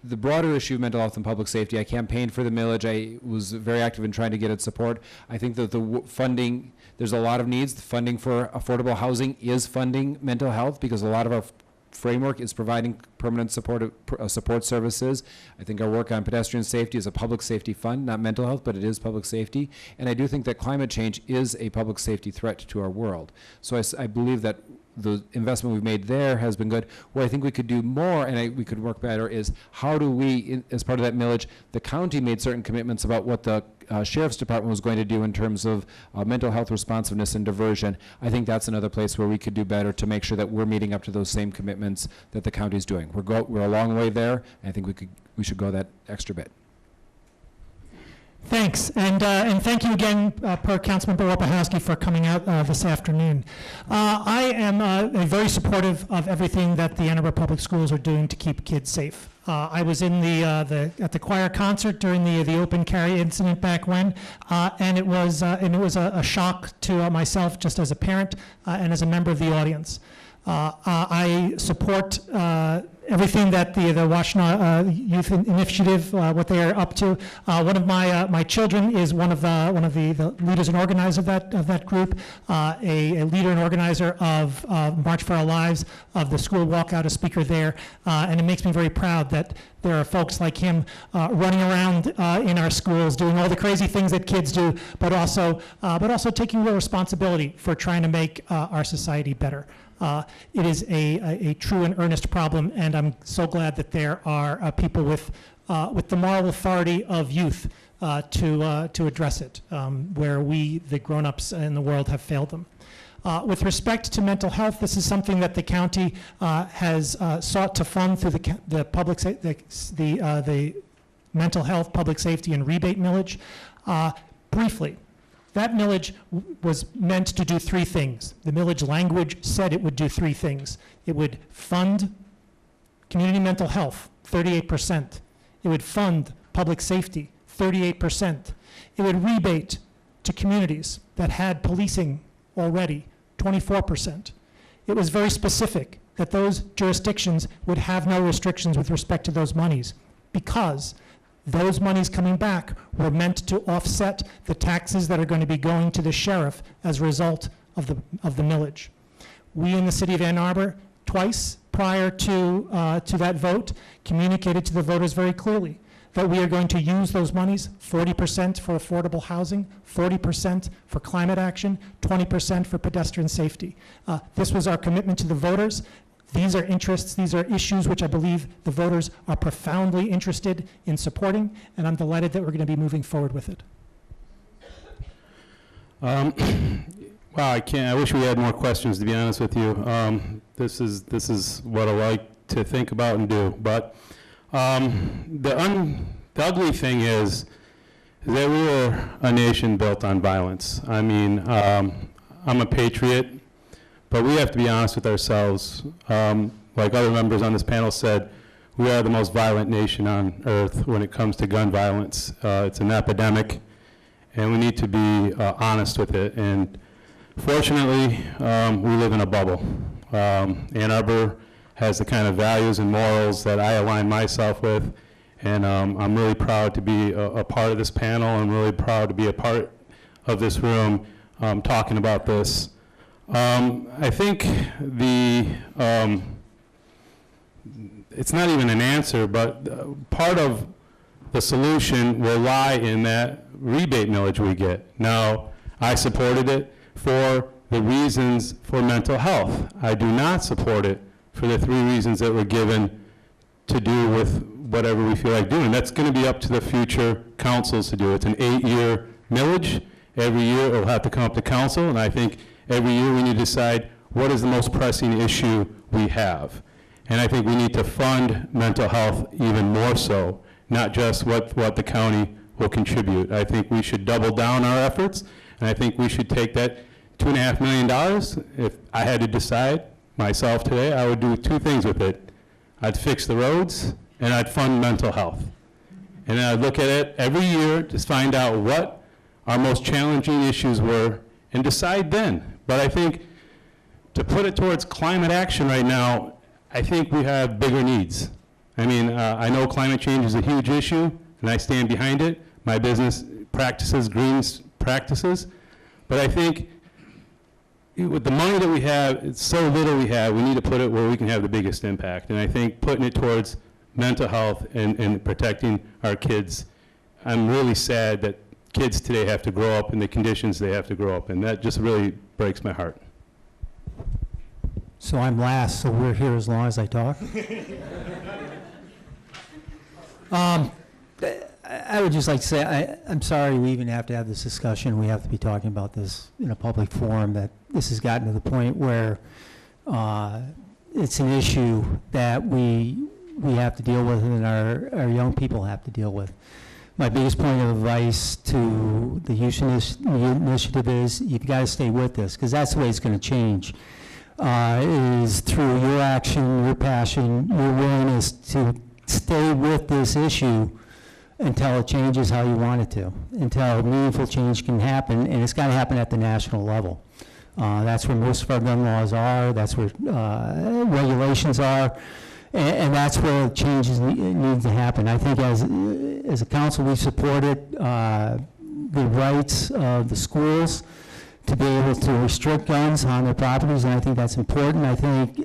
the broader issue of mental health and public safety, I campaigned for the millage. I was very active in trying to get its support. I think that the funding, there's a lot of needs. The funding for affordable housing is funding mental health because a lot of our framework is providing permanent support services. I think our work on pedestrian safety is a public safety fund, not mental health, but it is public safety. And I do think that climate change is a public safety threat to our world. So I believe that the investment we've made there has been good. Where I think we could do more and we could work better is how do we, as part of that millage, the county made certain commitments about what the Sheriff's Department was going to do in terms of mental health responsiveness and diversion. I think that's another place where we could do better to make sure that we're meeting up to those same commitments that the county's doing. We're a long way there, and I think we should go that extra bit. Thanks, and thank you again, per Councilmember Wapahowski, for coming out this afternoon. I am very supportive of everything that the Ann Arbor Public Schools are doing to keep kids safe. I was in at the choir concert during the open carry incident back when, and it was a shock to myself just as a parent and as a member of the audience. I support everything that the Washington Youth Initiative, what they are up to. One of my children is one of the leaders and organizers of that group, a leader and organizer of March for Our Lives, of the school walkout, a speaker there, and it makes me very proud that there are folks like him running around in our schools doing all the crazy things that kids do, but also taking real responsibility for trying to make our society better. It is a true and earnest problem, and I'm so glad that there are people with the moral authority of youth to address it, where we, the grown-ups in the world, have failed them. With respect to mental health, this is something that the county has sought to fund through the mental health, public safety, and rebate millage. Briefly, that millage was meant to do three things. The millage language said it would do three things. It would fund community mental health, 38%. It would fund public safety, 38%. It would rebate to communities that had policing already, 24%. It was very specific that those jurisdictions would have no restrictions with respect to those monies because those monies coming back were meant to offset the taxes that are going to be going to the sheriff as a result of the millage. We in the city of Ann Arbor, twice prior to that vote, communicated to the voters very clearly that we are going to use those monies, 40% for affordable housing, 40% for climate action, 20% for pedestrian safety. This was our commitment to the voters. These are interests, these are issues which I believe the voters are profoundly interested in supporting, and I'm delighted that we're going to be moving forward with it. Wow, I wish we had more questions, to be honest with you. This is what I like to think about and do. But the ugly thing is that we are a nation built on violence. I mean, I'm a patriot. But we have to be honest with ourselves. Like other members on this panel said, we are the most violent nation on earth when it comes to gun violence. It's an epidemic, and we need to be honest with it. And fortunately, we live in a bubble. Ann Arbor has the kind of values and morals that I align myself with, and I'm really proud to be a part of this panel. I'm really proud to be a part of this room talking about this. I think it's not even an answer, but part of the solution will lie in that rebate millage we get. Now, I supported it for the reasons for mental health. I do not support it for the 3 reasons that were given to do with whatever we feel like doing. That's going to be up to the future councils to do. It's an 8-year millage. Every year it will have to come up to council, and I think every year we need to decide what is the most pressing issue we have. And I think we need to fund mental health even more so, not just what the county will contribute. I think we should double down our efforts, and I think we should take that $2.5 million. If I had to decide myself today, I would do 2 things with it. I'd fix the roads, and I'd fund mental health. And I'd look at it every year to find out what our most challenging issues were and decide then. But I think to put it towards climate action right now, I think we have bigger needs. I mean, I know climate change is a huge issue, and I stand behind it. My business practices greens practices. But I think with the money that we have, it's so little we have, we need to put it where we can have the biggest impact. And I think putting it towards mental health and protecting our kids, I'm really sad that kids today have to grow up in the conditions they have to grow up in. That just really breaks my heart. So I'm last, so we're here as long as I talk. I would just like to say, I'm sorry we even have to have this discussion. We have to be talking about this in a public forum, that this has gotten to the point where it's an issue that we have to deal with and our young people have to deal with. My biggest point of advice to the youth initiative is you've got to stay with this, because that's the way it's going to change, is through your action, your passion, your willingness to stay with this issue until it changes how you want it to, until meaningful change can happen, and it's got to happen at the national level. That's where most of our gun laws are, that's where regulations are, and that's where changes need to happen. I think as a council, we supported the rights of the schools to be able to restrict guns on their properties, and I think that's important. I think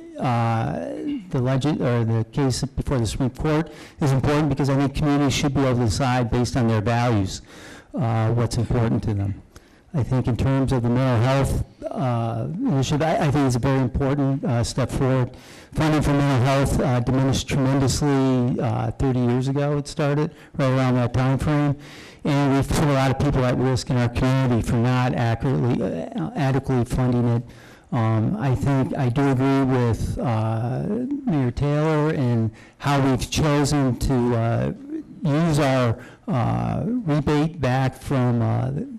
the case before the Supreme Court is important because I think communities should be able to decide based on their values what's important to them. I think in terms of the mental health initiative, I think it's a very important step forward. Funding for mental health diminished tremendously 30 years ago. It started right around that time frame. And we've put a lot of people at risk in our community for not adequately funding it. I think I do agree with Mayor Taylor and how we've chosen to use our rebate back from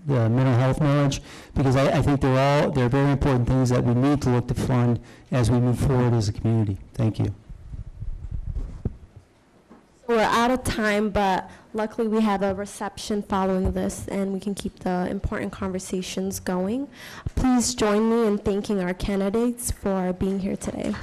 the mental health millage, because I think they're very important things that we need to look to fund as we move forward as a community. Thank you. We're out of time, but luckily we have a reception following this, and we can keep the important conversations going. Please join me in thanking our candidates for being here today.